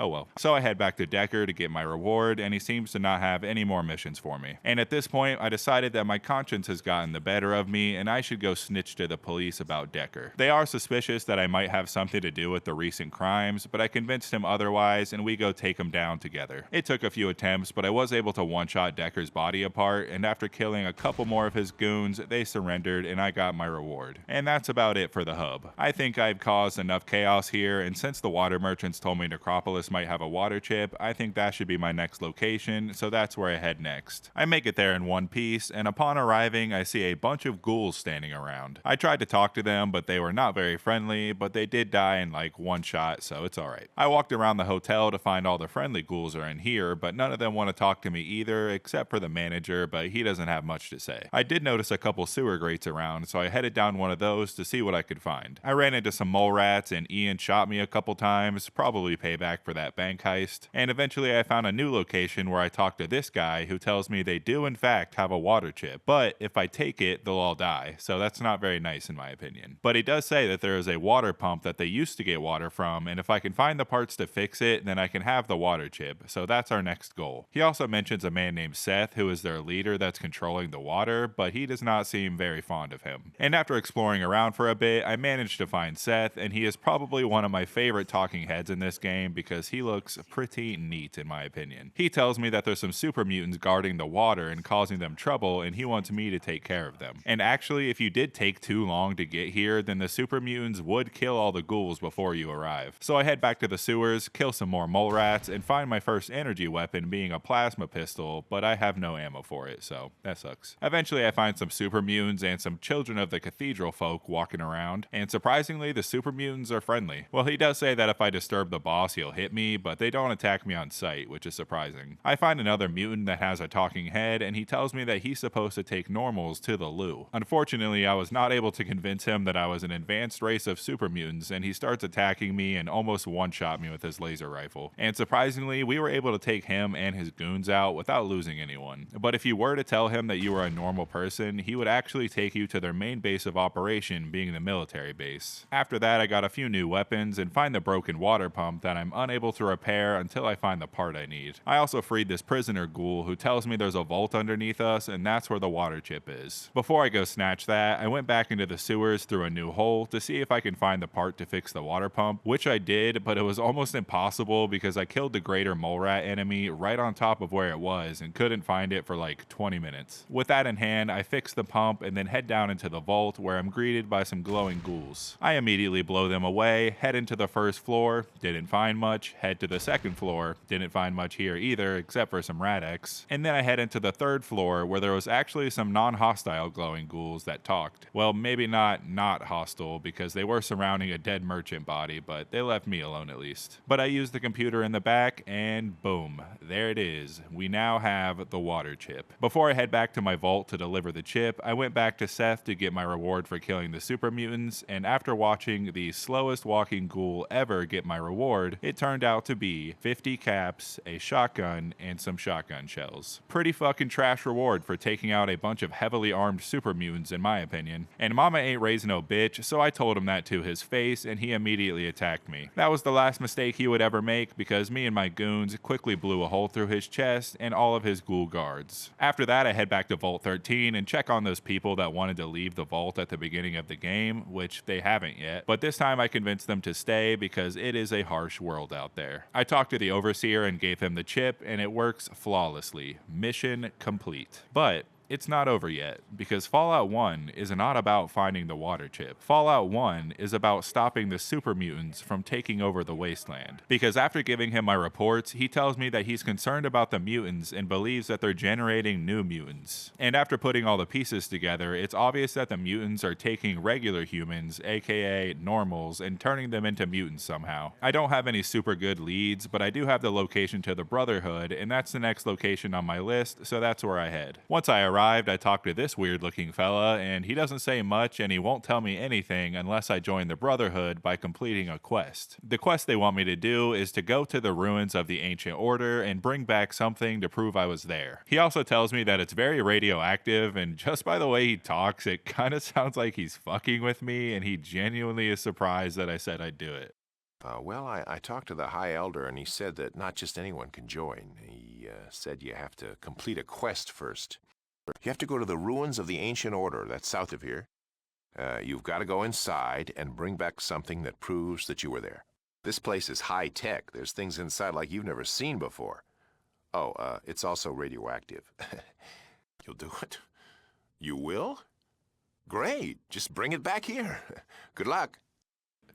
Oh well. So I head back to Decker to get my reward, and he seems to not have any more missions for me. And at this point, I decided that my conscience has gotten the better of me, and I should go snitch to the police about Decker. They are suspicious that I might have something to do with the recent crimes, but I convinced him otherwise, and we go take him down together. It took a few attempts, but I was able to one-shot Decker's body apart, and after killing a couple more of his goons, they surrendered, and I got my reward. And that's about it for the hub. I think I've caused enough chaos here, and since the water merchants told me Necropolis might have a water chip, I think that should be my next location, so that's where I head next. I make it there in one piece, and upon arriving, I see a bunch of ghouls standing around. I tried to talk to them, but they were not very friendly, but they did die in like one shot, so it's alright. I walked around the hotel to find all the friendly ghouls are in here, but none of them want to talk to me either, except for the manager, but he doesn't have much to say. I did notice a couple sewer grates around, so I headed down one of those to see what I could find. I ran into some mole rats, and Ian shot me a couple times, probably payback for that bank heist, and eventually I found a new location where I talked to this guy who tells me they do in fact have a water chip, but if I take it, they'll all die, so that's not very nice in my opinion. But he does say that there is a water pump that they used to get water from, and if I can find the parts to fix it, then I can have the water chip, so that's our next goal. He also mentions a man named Seth, who is their leader that's controlling the water, but he does not seem very fond of him. And after exploring around for a bit, I managed to find Seth, and he is probably one of my favorite talking heads in this game because he looks pretty neat in my opinion. He tells me that there's some super mutants guarding the water and causing them trouble, and he wants me to take care of them. And actually, if you did take too long to get here, then the super mutants would kill all the ghouls before you arrive. So I head back to the sewers, kill some more mole rats, and find my first energy weapon being a plasma pistol, but I have no ammo for it, so that sucks. Eventually I find some super mutants and some Children of the Cathedral folk walking around, and surprisingly the super mutants are friendly. Well, he does say that if I disturb the boss he'll hit me, but they don't attack me on sight, which is surprising. I find another mutant that has a talking head, and he tells me that he's supposed to take normals to the loo. Unfortunately, I was not able to convince him that I was an advanced race of super mutants, and he starts attacking me and almost one-shot me with his laser rifle. And surprisingly, we were able to take him and his goons out without losing anyone. But if you were to tell him that you were a normal person, he would actually take you to their main base of operation, being the military base. After that, I got a few new weapons and find the broken water pump that I'm unable to repair until I find the part I need. I also freed this prisoner ghoul who tells me there's a vault underneath us, and that's where the water chip is. Before I go snatch that, I went back into the sewers through a new hole to see if I can find the part to fix the water pump, which I did, but it was almost impossible because I killed the greater mole rat enemy right on top of where it was and couldn't find it for like 20 minutes. With that in hand, I fix the pump and then head down into the vault where I'm greeted by some glowing ghouls. I immediately blow them away, head into the first floor, didn't find much, head to the second floor, didn't find much here either except for some Rad-X, and then I head into the third floor where there was actually some non-hostile glowing ghouls that talked. Well, maybe not hostile because they were surrounding a dead merchant body, but they left me alone at least. But I used the computer in the back and boom, there it is. We now have the water chip. Before I head back to my vault to deliver the chip, I went back to Seth to get my reward for killing the super mutants, and after watching the slowest walking ghoul ever get my reward, it turns turned out to be 50 caps, a shotgun, and some shotgun shells. Pretty fucking trash reward for taking out a bunch of heavily armed super mutants in my opinion. And mama ain't raised no bitch, so I told him that to his face and he immediately attacked me. That was the last mistake he would ever make because me and my goons quickly blew a hole through his chest and all of his ghoul guards. After that, I head back to Vault 13 and check on those people that wanted to leave the vault at the beginning of the game, which they haven't yet, but this time I convinced them to stay because it is a harsh world out there. I talked to the overseer and gave him the chip, and it works flawlessly. Mission complete. But it's not over yet, because Fallout 1 is not about finding the water chip. Fallout 1 is about stopping the super mutants from taking over the wasteland. Because after giving him my reports, he tells me that he's concerned about the mutants and believes that they're generating new mutants. And after putting all the pieces together, it's obvious that the mutants are taking regular humans, aka normals, and turning them into mutants somehow. I don't have any super good leads, but I do have the location to the Brotherhood, and that's the next location on my list, so that's where I head. Once I arrive, I talked to this weird looking fella, and he doesn't say much and he won't tell me anything unless I join the Brotherhood by completing a quest. The quest they want me to do is to go to the ruins of the Ancient Order and bring back something to prove I was there. He also tells me that it's very radioactive, and just by the way he talks, it kind of sounds like he's fucking with me, and he genuinely is surprised that I said I'd do it. Well, I talked to the High Elder, and he said that not just anyone can join. He said you have to complete a quest first. You have to go to the ruins of the Ancient Order, that's south of here. You've got to go inside and bring back something that proves that you were there. This place is high-tech. There's things inside like you've never seen before. Oh, it's also radioactive. You'll do it? You will? Great. Just bring it back here. Good luck.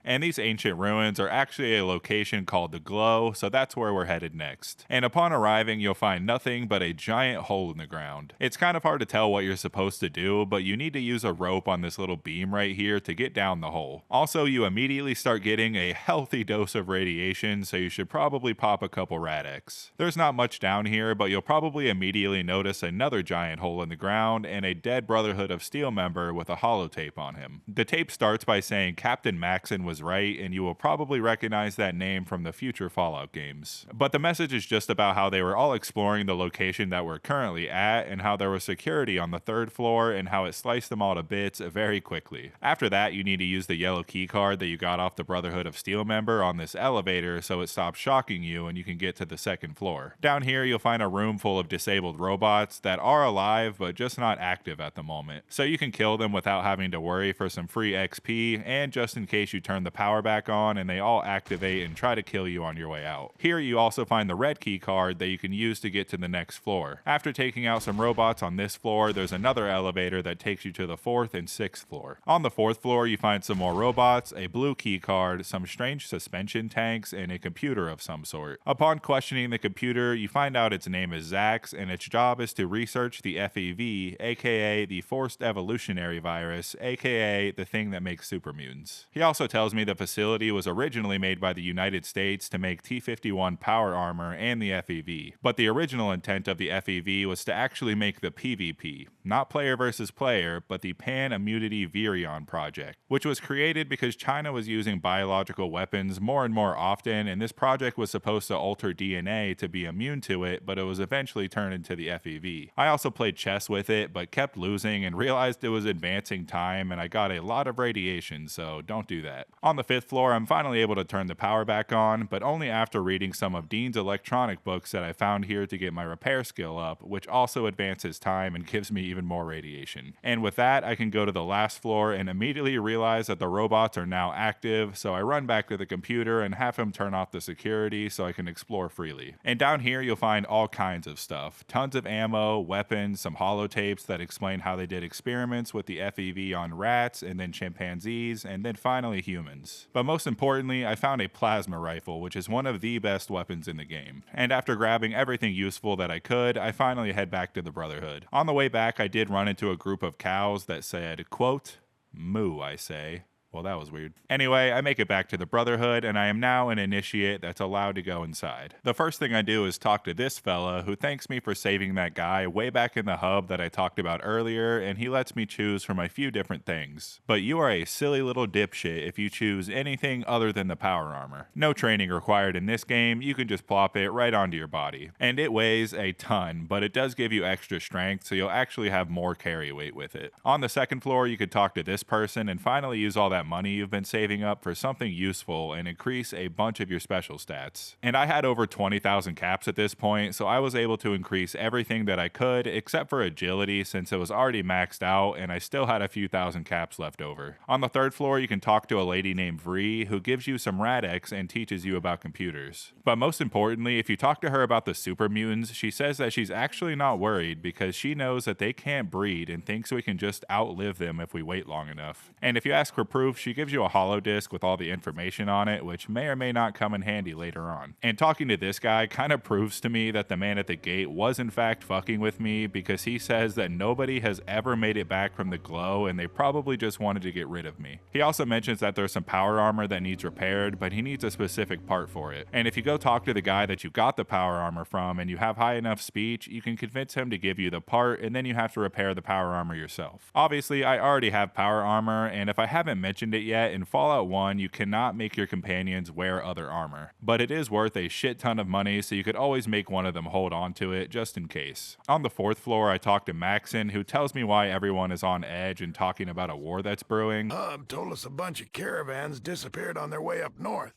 And these ancient ruins are actually a location called the Glow, so that's where we're headed next. And upon arriving, you'll find nothing but a giant hole in the ground. It's kind of hard to tell what you're supposed to do, but you need to use a rope on this little beam right here to get down the hole. Also, you immediately start getting a healthy dose of radiation, so you should probably pop a couple Rad-X. There's not much down here, but you'll probably immediately notice another giant hole in the ground and a dead Brotherhood of Steel member with a holotape on him. The tape starts by saying Captain Maxon was right, and you will probably recognize that name from the future Fallout games. But the message is just about how they were all exploring the location that we're currently at, and how there was security on the 3rd floor, and how it sliced them all to bits very quickly. After that, you need to use the yellow key card that you got off the Brotherhood of Steel member on this elevator so it stops shocking you and you can get to the 2nd floor. Down here, you'll find a room full of disabled robots that are alive but just not active at the moment. So you can kill them without having to worry for some free XP, and just in case you turn the power back on and they all activate and try to kill you on your way out. Here you also find the red key card that you can use to get to the next floor. After taking out some robots on this floor, there's another elevator that takes you to the 4th and 6th floor. On the 4th floor, you find some more robots, a blue key card, some strange suspension tanks, and a computer of some sort. Upon questioning the computer, you find out its name is Zax, and its job is to research the FEV, aka the Forced Evolutionary Virus, aka the thing that makes super mutants. He also tells me the facility was originally made by the United States to make T-51 power armor and the FEV, but the original intent of the FEV was to actually make the PvP, not player versus player, but the Pan-Immunity Virion project, which was created because China was using biological weapons more and more often, and this project was supposed to alter DNA to be immune to it, but it was eventually turned into the FEV. I also played chess with it, but kept losing and realized it was advancing time, and I got a lot of radiation, so don't do that. On the 5th floor, I'm finally able to turn the power back on, but only after reading some of Dean's electronic books that I found here to get my repair skill up, which also advances time and gives me even more radiation. And with that, I can go to the last floor and immediately realize that the robots are now active, so I run back to the computer and have him turn off the security so I can explore freely. And down here, you'll find all kinds of stuff. Tons of ammo, weapons, some holotapes that explain how they did experiments with the FEV on rats, and then chimpanzees, and then finally humans. But most importantly, I found a plasma rifle, which is one of the best weapons in the game. And after grabbing everything useful that I could, I finally head back to the Brotherhood. On the way back, I did run into a group of cows that said, quote, "Moo, I say," Well, that was weird. Anyway, I make it back to the Brotherhood, and I am now an initiate that's allowed to go inside. The first thing I do is talk to this fella, who thanks me for saving that guy way back in the hub that I talked about earlier, and he lets me choose from a few different things. But you are a silly little dipshit if you choose anything other than the power armor. No training required in this game, you can just plop it right onto your body. And it weighs a ton, but it does give you extra strength, so you'll actually have more carry weight with it. On the second floor, you could talk to this person and finally use all that money you've been saving up for something useful and increase a bunch of your special stats. And I had over 20,000 caps at this point, so I was able to increase everything that I could except for agility since it was already maxed out and I still had a few thousand caps left over. On the third floor, you can talk to a lady named Vree who gives you some Rad-X and teaches you about computers. But most importantly, if you talk to her about the super mutants, she says that she's actually not worried because she knows that they can't breed and thinks we can just outlive them if we wait long enough. And if you ask for proof, she gives you a holo disc with all the information on it, which may or may not come in handy later on. And talking to this guy kind of proves to me that the man at the gate was in fact fucking with me because he says that nobody has ever made it back from the glow and they probably just wanted to get rid of me. He also mentions that there's some power armor that needs repaired, but he needs a specific part for it. And if you go talk to the guy that you got the power armor from and you have high enough speech, you can convince him to give you the part and then you have to repair the power armor yourself. Obviously, I already have power armor, and if I haven't mentioned it yet, in Fallout 1, you cannot make your companions wear other armor. But it is worth a shit ton of money, so you could always make one of them hold on to it, just in case. On the fourth floor, I talk to Maxon, who tells me why everyone is on edge and talking about a war that's brewing. Hub told us a bunch of caravans disappeared on their way up north.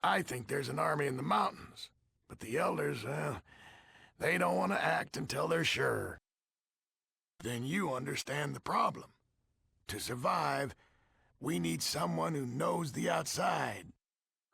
I think there's an army in the mountains. But the elders, they don't want to act until they're sure. Then you understand the problem. To survive, we need someone who knows the outside.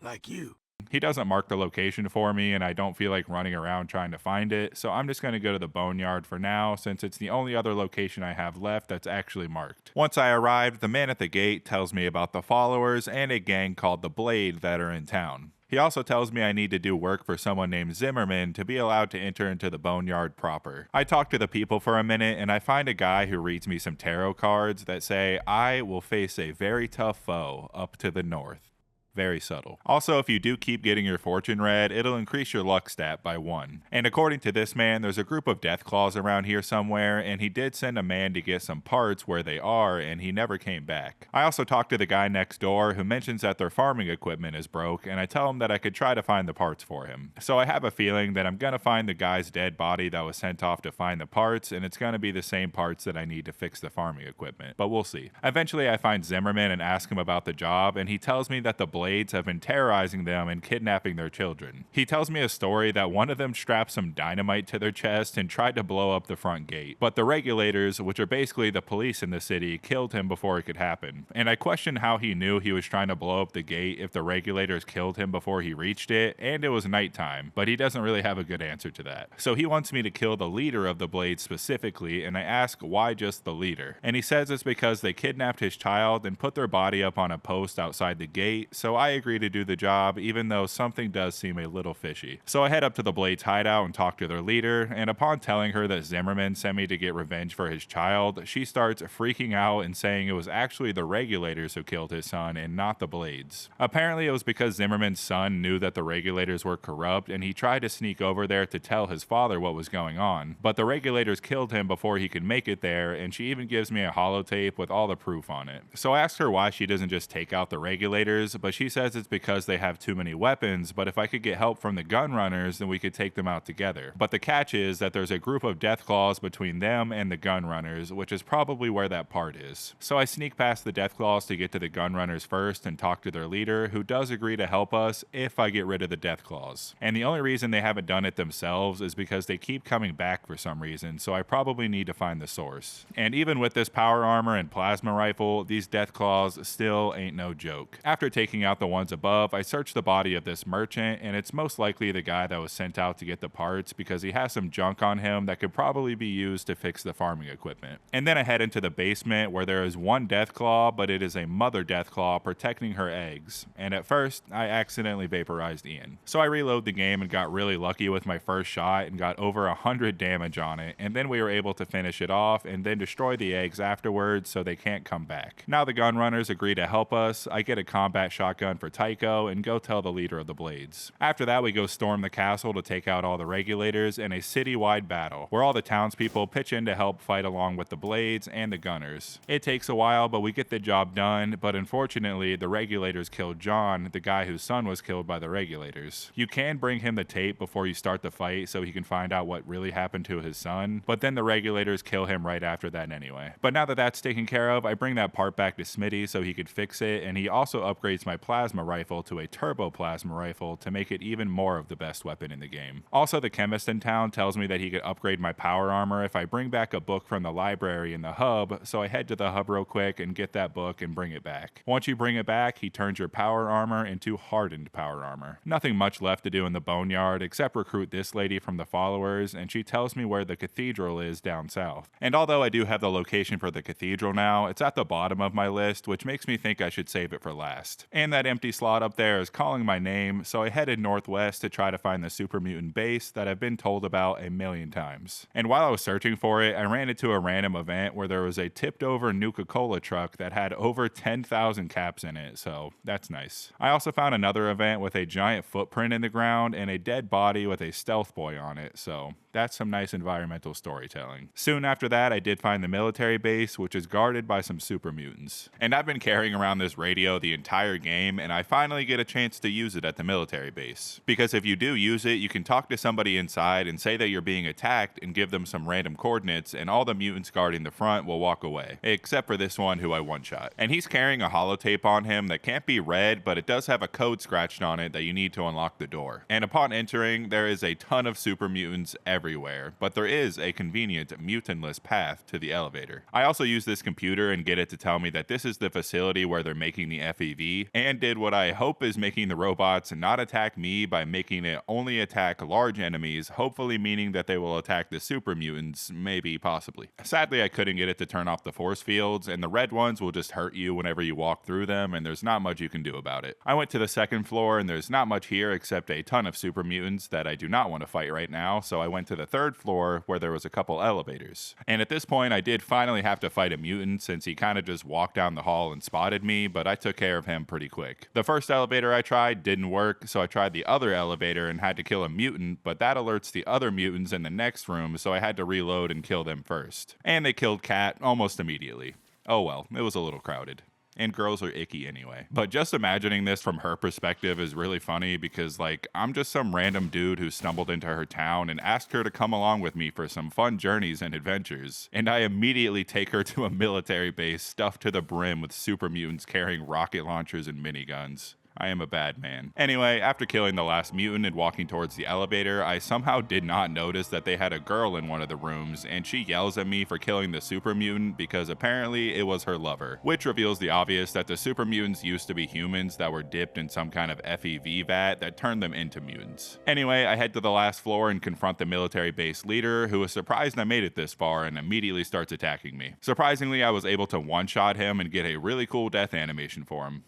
Like you. He doesn't mark the location for me, and I don't feel like running around trying to find it, so I'm just going to go to the Boneyard for now, since it's the only other location I have left that's actually marked. Once I arrived, the man at the gate tells me about the followers and a gang called the Blade that are in town. He also tells me I need to do work for someone named Zimmerman to be allowed to enter into the Boneyard proper. I talk to the people for a minute, and I find a guy who reads me some tarot cards that say I will face a very tough foe up to the north. Very subtle. Also, if you do keep getting your fortune read, it'll increase your luck stat by 1. And according to this man, there's a group of Deathclaws around here somewhere, and he did send a man to get some parts where they are, and he never came back. I also talked to the guy next door who mentions that their farming equipment is broke, and I tell him that I could try to find the parts for him. So I have a feeling that I'm gonna find the guy's dead body that was sent off to find the parts, and it's gonna be the same parts that I need to fix the farming equipment. But we'll see. Eventually, I find Zimmerman and ask him about the job, and he tells me that the Blades have been terrorizing them and kidnapping their children. He tells me a story that one of them strapped some dynamite to their chest and tried to blow up the front gate. But the regulators, which are basically the police in the city, killed him before it could happen. And I question how he knew he was trying to blow up the gate if the regulators killed him before he reached it, and it was nighttime, but he doesn't really have a good answer to that. So he wants me to kill the leader of the Blades specifically, and I ask why just the leader. And he says it's because they kidnapped his child and put their body up on a post outside the gate, so I agree to do the job, even though something does seem a little fishy. So I head up to the Blades hideout and talk to their leader, and upon telling her that Zimmerman sent me to get revenge for his child, she starts freaking out and saying it was actually the regulators who killed his son and not the Blades. Apparently it was because Zimmerman's son knew that the regulators were corrupt and he tried to sneak over there to tell his father what was going on, but the regulators killed him before he could make it there, and she even gives me a holotape with all the proof on it. So I asked her why she doesn't just take out the regulators, but she says it's because they have too many weapons, but if I could get help from the gun runners, then we could take them out together. But the catch is that there's a group of Deathclaws between them and the gun runners, which is probably where that part is. So I sneak past the Deathclaws to get to the gun runners first and talk to their leader, who does agree to help us if I get rid of the Deathclaws. And the only reason they haven't done it themselves is because they keep coming back for some reason, so I probably need to find the source. And even with this power armor and plasma rifle, these Deathclaws still ain't no joke. After taking out out the ones above, I search the body of this merchant, and it's most likely the guy that was sent out to get the parts because he has some junk on him that could probably be used to fix the farming equipment. And then I head into the basement where there is one Deathclaw, but it is a mother Deathclaw protecting her eggs. And at first, I accidentally vaporized Ian. So I reload the game and got really lucky with my first shot and got over 100 damage on it, and then we were able to finish it off and then destroy the eggs afterwards so they can't come back. Now the gun runners agree to help us. I get a combat shotgun for Tycho and go tell the leader of the Blades. After that, we go storm the castle to take out all the regulators in a citywide battle where all the townspeople pitch in to help fight along with the Blades and the gunners. It takes a while, but we get the job done, but unfortunately the regulators killed John, the guy whose son was killed by the regulators. You can bring him the tape before you start the fight so he can find out what really happened to his son, but then the regulators kill him right after that anyway. But now that that's taken care of, I bring that part back to Smitty so he could fix it, and he also upgrades my plasma rifle to a turbo plasma rifle to make it even more of the best weapon in the game. Also, the chemist in town tells me that he could upgrade my power armor if I bring back a book from the library in the hub, so I head to the hub real quick and get that book and bring it back. Once you bring it back, he turns your power armor into hardened power armor. Nothing much left to do in the boneyard except recruit this lady from the followers, and she tells me where the cathedral is down south. And although I do have the location for the cathedral now, it's at the bottom of my list, which makes me think I should save it for last. And that empty slot up there is calling my name, so I headed northwest to try to find the super mutant base that I've been told about a million times. And while I was searching for it, I ran into a random event where there was a tipped over Nuka-Cola truck that had over 10,000 caps in it, so that's nice. I also found another event with a giant footprint in the ground and a dead body with a stealth boy on it, so that's some nice environmental storytelling. Soon after that, I did find the military base, which is guarded by some super mutants. And I've been carrying around this radio the entire game, and I finally get a chance to use it at the military base. Because if you do use it, you can talk to somebody inside and say that you're being attacked and give them some random coordinates, and all the mutants guarding the front will walk away. Except for this one who I one-shot. And he's carrying a holotape on him that can't be read, but it does have a code scratched on it that you need to unlock the door. And upon entering, there is a ton of super mutants everywhere, but there is a convenient mutantless path to the elevator. I also used this computer and get it to tell me that this is the facility where they're making the FEV, and did what I hope is making the robots not attack me by making it only attack large enemies, hopefully meaning that they will attack the super mutants, maybe, possibly. Sadly, I couldn't get it to turn off the force fields, and the red ones will just hurt you whenever you walk through them, and there's not much you can do about it. I went to the second floor, and there's not much here except a ton of super mutants that I do not want to fight right now, so I went to the third floor where there was a couple elevators. And at this point, I did finally have to fight a mutant since he kind of just walked down the hall and spotted me, but I took care of him pretty quick. The first elevator I tried didn't work, so I tried the other elevator and had to kill a mutant, but that alerts the other mutants in the next room, so I had to reload and kill them first. And they killed Kat almost immediately. Oh well, it was a little crowded. And girls are icky anyway. But just imagining this from her perspective is really funny because, like, I'm just some random dude who stumbled into her town and asked her to come along with me for some fun journeys and adventures. And I immediately take her to a military base stuffed to the brim with super mutants carrying rocket launchers and miniguns. I am a bad man. Anyway, after killing the last mutant and walking towards the elevator, I somehow did not notice that they had a girl in one of the rooms, and she yells at me for killing the super mutant because apparently it was her lover, which reveals the obvious that the super mutants used to be humans that were dipped in some kind of FEV vat that turned them into mutants. Anyway, I head to the last floor and confront the military base leader, who is surprised I made it this far and immediately starts attacking me. Surprisingly, I was able to one-shot him and get a really cool death animation for him.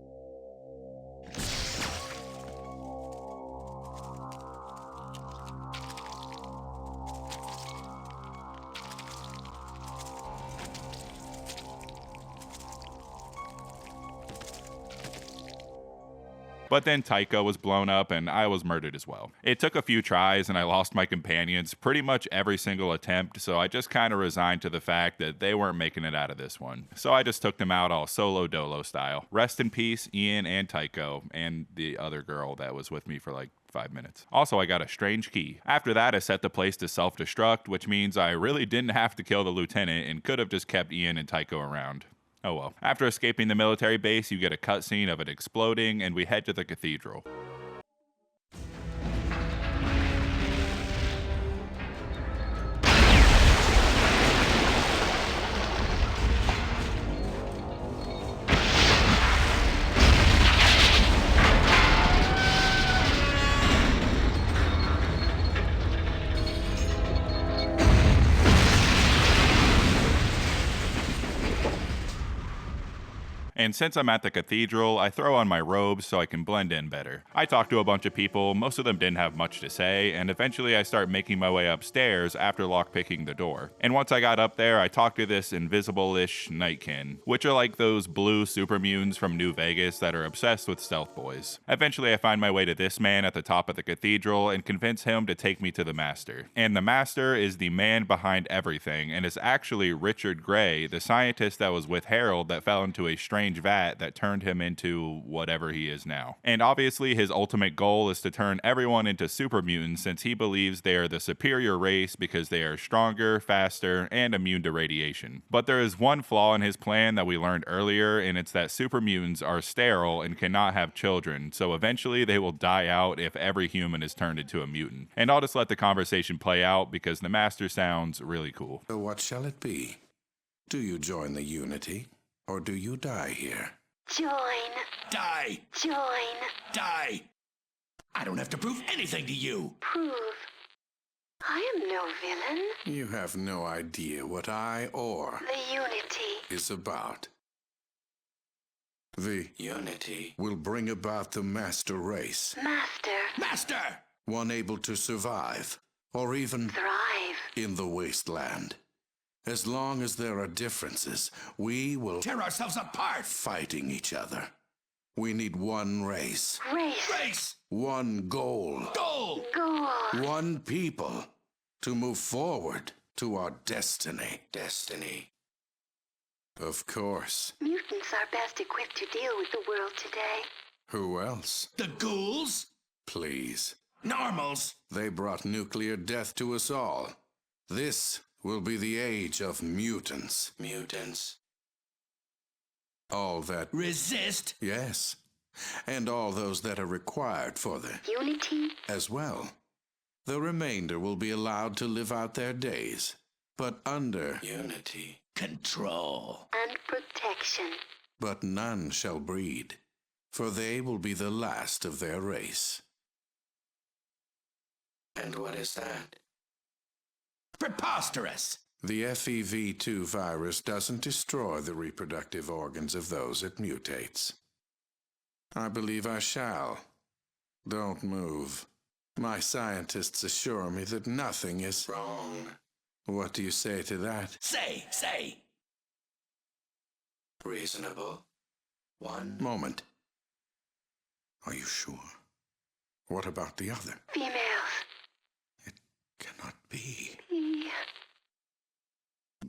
But then Tycho was blown up and I was murdered as well. It took a few tries and I lost my companions pretty much every single attempt, so I just kind of resigned to the fact that they weren't making it out of this one. So I just took them out all solo dolo style. Rest in peace, Ian and Tycho, and the other girl that was with me for like 5 minutes. Also, I got a strange key. After that, I set the place to self-destruct, which means I really didn't have to kill the lieutenant and could have just kept Ian and Tycho around. Oh well. After escaping the military base, you get a cutscene of it exploding, and we head to the cathedral. And since I'm at the cathedral, I throw on my robes so I can blend in better. I talk to a bunch of people, most of them didn't have much to say, and eventually I start making my way upstairs after lockpicking the door. And once I got up there, I talked to this invisible-ish Nightkin, which are like those blue super mutants from New Vegas that are obsessed with stealth boys. Eventually I find my way to this man at the top of the cathedral and convince him to take me to the Master. And the Master is the man behind everything, and is actually Richard Gray, the scientist that was with Harold that fell into a strange vat that turned him into whatever he is now. And obviously his ultimate goal is to turn everyone into super mutants, since he believes they are the superior race because they are stronger, faster, and immune to radiation. But there is one flaw in his plan that we learned earlier, and it's that super mutants are sterile and cannot have children, so eventually they will die out if every human is turned into a mutant. And I'll just let the conversation play out because the Master sounds really cool. So what shall it be? Do you join the Unity, or do you die here? Join. Die! Join. Die! I don't have to prove anything to you! Prove. I am no villain. You have no idea what I or The Unity is about. The Unity will bring about the master race. Master. One able to survive, or even Thrive. in the wasteland. As long as there are differences, we will Tear ourselves apart! fighting each other. We need one race. Race. One goal. Goal! Goal. One people to move forward to our destiny. Of course. Mutants are best equipped to deal with the world today. Who else? The ghouls? Please. Normals? They brought nuclear death to us all. This will be the age of mutants. All that Resist? Yes. And all those that are required for the Unity. as well. The remainder will be allowed to live out their days, but under Unity. Control. And protection. but none shall breed, for they will be the last of their race. And what is that? Preposterous! The FEV2 virus doesn't destroy the reproductive organs of those it mutates. I believe I shall. Don't move. My scientists assure me that nothing is wrong. What do you say to that? Say! Reasonable. One Moment. Are you sure? What about the other? Females. Cannot be. Be.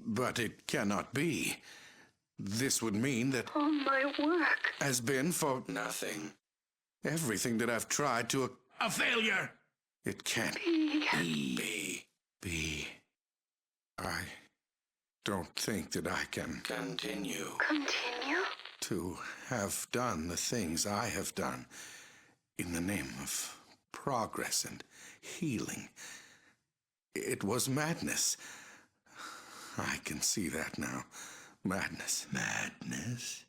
But it cannot be. This would mean that All my work. has been for nothing. everything that I've tried to. A failure! It can't Be. be. I don't think that I can Continue. Continue. to have done the things I have done in the name of progress and healing. It was madness. I can see that now. Madness.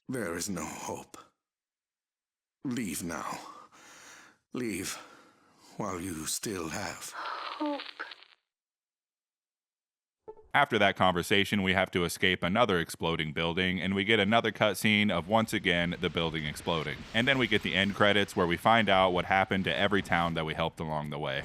There is no hope. Leave now. Leave while you still have. Hope. After that conversation, we have to escape another exploding building, and we get another cutscene of once again the building exploding. And then we get the end credits where we find out what happened to every town that we helped along the way.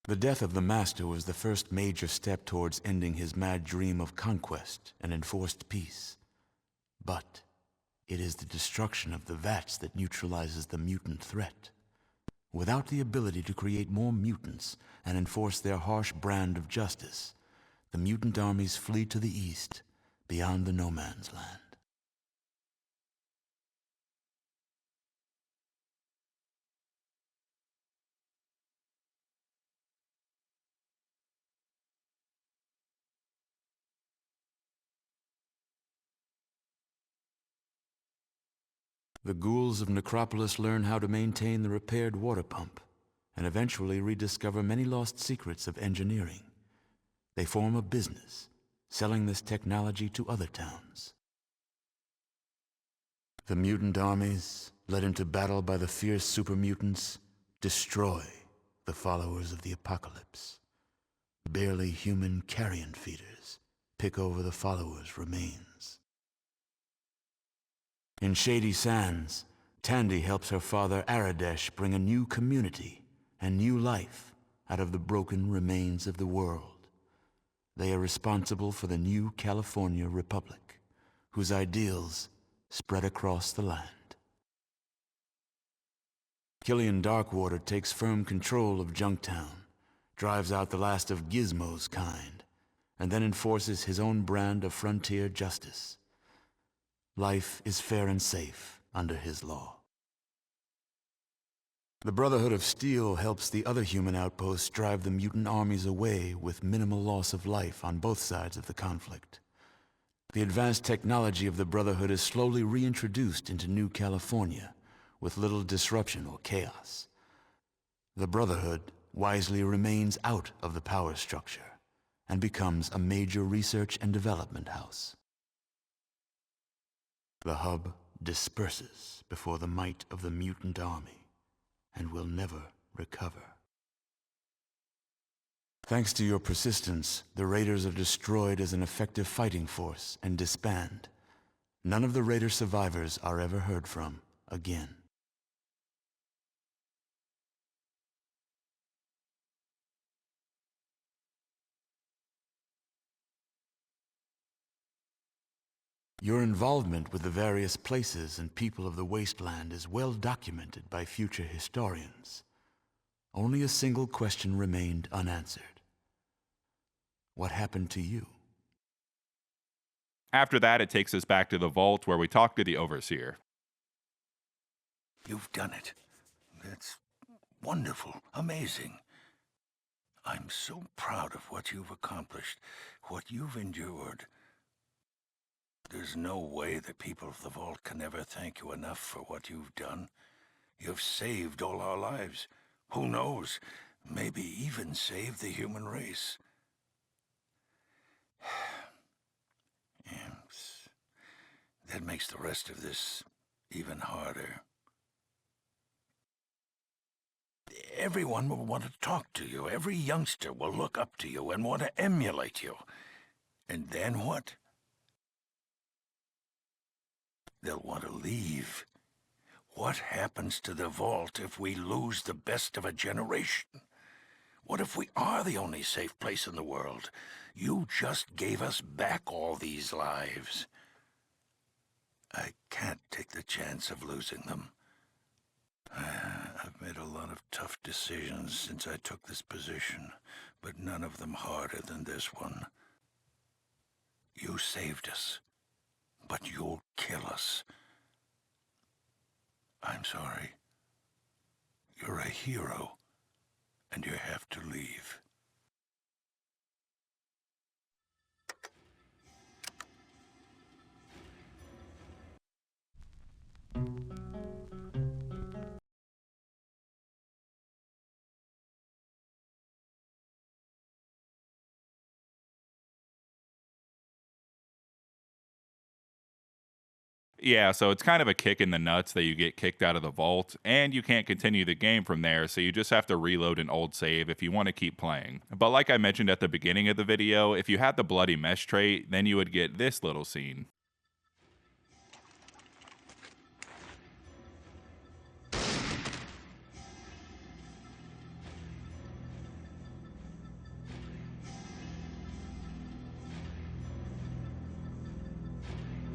The death of the Master was the first major step towards ending his mad dream of conquest and enforced peace. But it is the destruction of the vats that neutralizes the mutant threat. Without the ability to create more mutants and enforce their harsh brand of justice, the mutant armies flee to the east, beyond the No Man's Land. The ghouls of Necropolis learn how to maintain the repaired water pump, and eventually rediscover many lost secrets of engineering. They form a business, selling this technology to other towns. The mutant armies, led into battle by the fierce super mutants, destroy the followers of the apocalypse. Barely human carrion feeders pick over the followers' remains. In Shady Sands, Tandy helps her father Aradesh bring a new community and new life out of the broken remains of the world. They are responsible for the new California Republic, whose ideals spread across the land. Killian Darkwater takes firm control of Junktown, drives out the last of Gizmo's kind, and then enforces his own brand of frontier justice. Life is fair and safe under his law. The Brotherhood of Steel helps the other human outposts drive the mutant armies away with minimal loss of life on both sides of the conflict. The advanced technology of the Brotherhood is slowly reintroduced into New California with little disruption or chaos. The Brotherhood wisely remains out of the power structure and becomes a major research and development house. The hub disperses before the might of the mutant army and will never recover. Thanks to your persistence, the Raiders are destroyed as an effective fighting force and disband. None of the Raider survivors are ever heard from again. Your involvement with the various places and people of the wasteland is well documented by future historians. Only a single question remained unanswered. What happened to you? After that, it takes us back to the vault where we talk to the Overseer. You've done it. That's wonderful, amazing. I'm so proud of what you've accomplished, what you've endured. There's no way the people of the Vault can ever thank you enough for what you've done. You've saved all our lives. Who knows? Maybe even saved the human race. Yes. That makes the rest of this even harder. Everyone will want to talk to you. Every youngster will look up to you and want to emulate you. And then what? They'll want to leave. What happens to the Vault if we lose the best of a generation? What if we are the only safe place in the world? You just gave us back all these lives. I can't take the chance of losing them. I've made a lot of tough decisions since I took this position, but none of them harder than this one. You saved us, but you'll kill us. I'm sorry. You're a hero, and you have to leave. Yeah, so it's kind of a kick in the nuts that you get kicked out of the vault, and you can't continue the game from there, so you just have to reload an old save if you want to keep playing. But like I mentioned at the beginning of the video, if you had the bloody mesh trait, then you would get this little scene.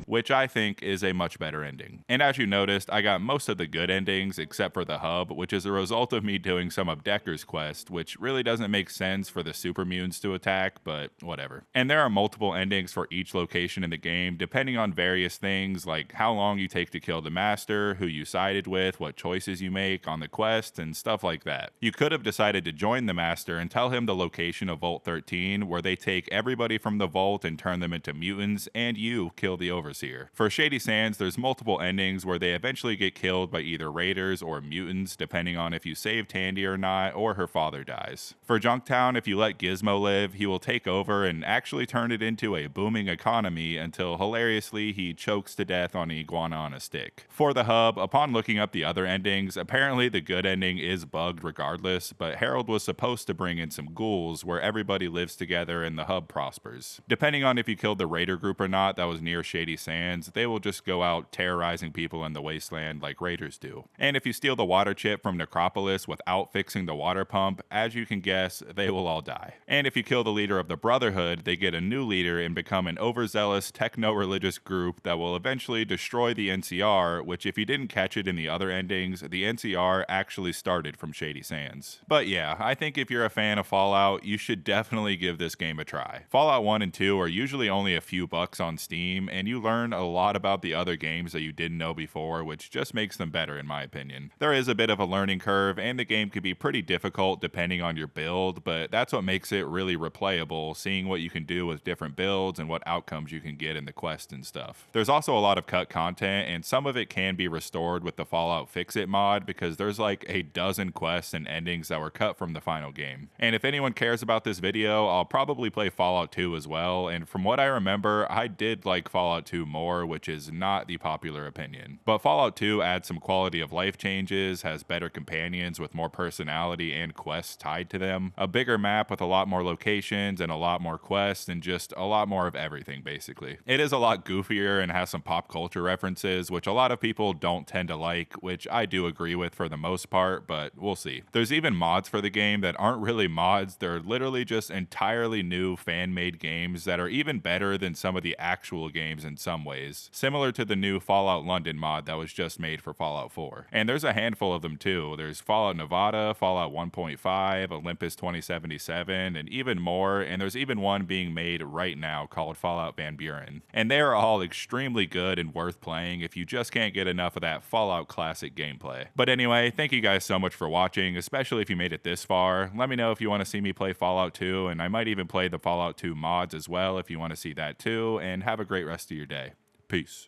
Which I think is a much better ending. And as you noticed, I got most of the good endings except for the hub, which is a result of me doing some of Decker's quest, which really doesn't make sense for the super mutants to attack, but whatever. And there are multiple endings for each location in the game, depending on various things like how long you take to kill the master, who you sided with, what choices you make on the quest, and stuff like that. You could have decided to join the master and tell him the location of Vault 13, where they take everybody from the vault and turn them into mutants, and you kill the Overseer. spoilers here. For Shady Sands, there's multiple endings where they eventually get killed by either raiders or mutants, depending on if you save Tandy or not, or her father dies. For Junktown, if you let Gizmo live, he will take over and actually turn it into a booming economy until hilariously he chokes to death on an iguana on a stick. For the hub, upon looking up the other endings, apparently the good ending is bugged regardless, but Harold was supposed to bring in some ghouls where everybody lives together and the hub prospers. Depending on if you killed the raider group or not that was near Shady Sands, they will just go out terrorizing people in the wasteland like raiders do. And if you steal the water chip from Necropolis without fixing the water pump, as you can guess, they will all die. And if you kill the leader of the Brotherhood, they get a new leader and become an overzealous techno-religious group that will eventually destroy the NCR, which if you didn't catch it in the other endings, the NCR actually started from Shady Sands. But yeah, I think if you're a fan of Fallout, you should definitely give this game a try. Fallout 1 and 2 are usually only a few bucks on Steam, and you learn a lot about the other games that you didn't know before, which just makes them better in my opinion. There is a bit of a learning curve, and the game can be pretty difficult depending on your build, but that's what makes it really replayable, seeing what you can do with different builds and what outcomes you can get in the quest and stuff. There's also a lot of cut content, and some of it can be restored with the Fallout Fix-It mod because there's like a dozen quests and endings that were cut from the final game. And if anyone cares about this video, I'll probably play Fallout 2 as well, and from what I remember, I did like Fallout 2 more, which is not the popular opinion. But Fallout 2 adds some quality of life changes, has better companions with more personality and quests tied to them, a bigger map with a lot more locations and a lot more quests, and just a lot more of everything basically. It is a lot goofier and has some pop culture references, which a lot of people don't tend to like, which I do agree with for the most part, but we'll see. There's even mods for the game that aren't really mods, they're literally just entirely new fan-made games that are even better than some of the actual games in some ways, similar to the new Fallout London mod that was just made for Fallout 4. And there's a handful of them too. There's Fallout Nevada, Fallout 1.5, Olympus 2077, and even more, and there's even one being made right now called Fallout Van Buren. And they are all extremely good and worth playing if you just can't get enough of that Fallout classic gameplay. But anyway, thank you guys so much for watching, especially if you made it this far. Let me know if you want to see me play Fallout 2, and I might even play the Fallout 2 mods as well if you want to see that too, and have a great rest of your day. Peace.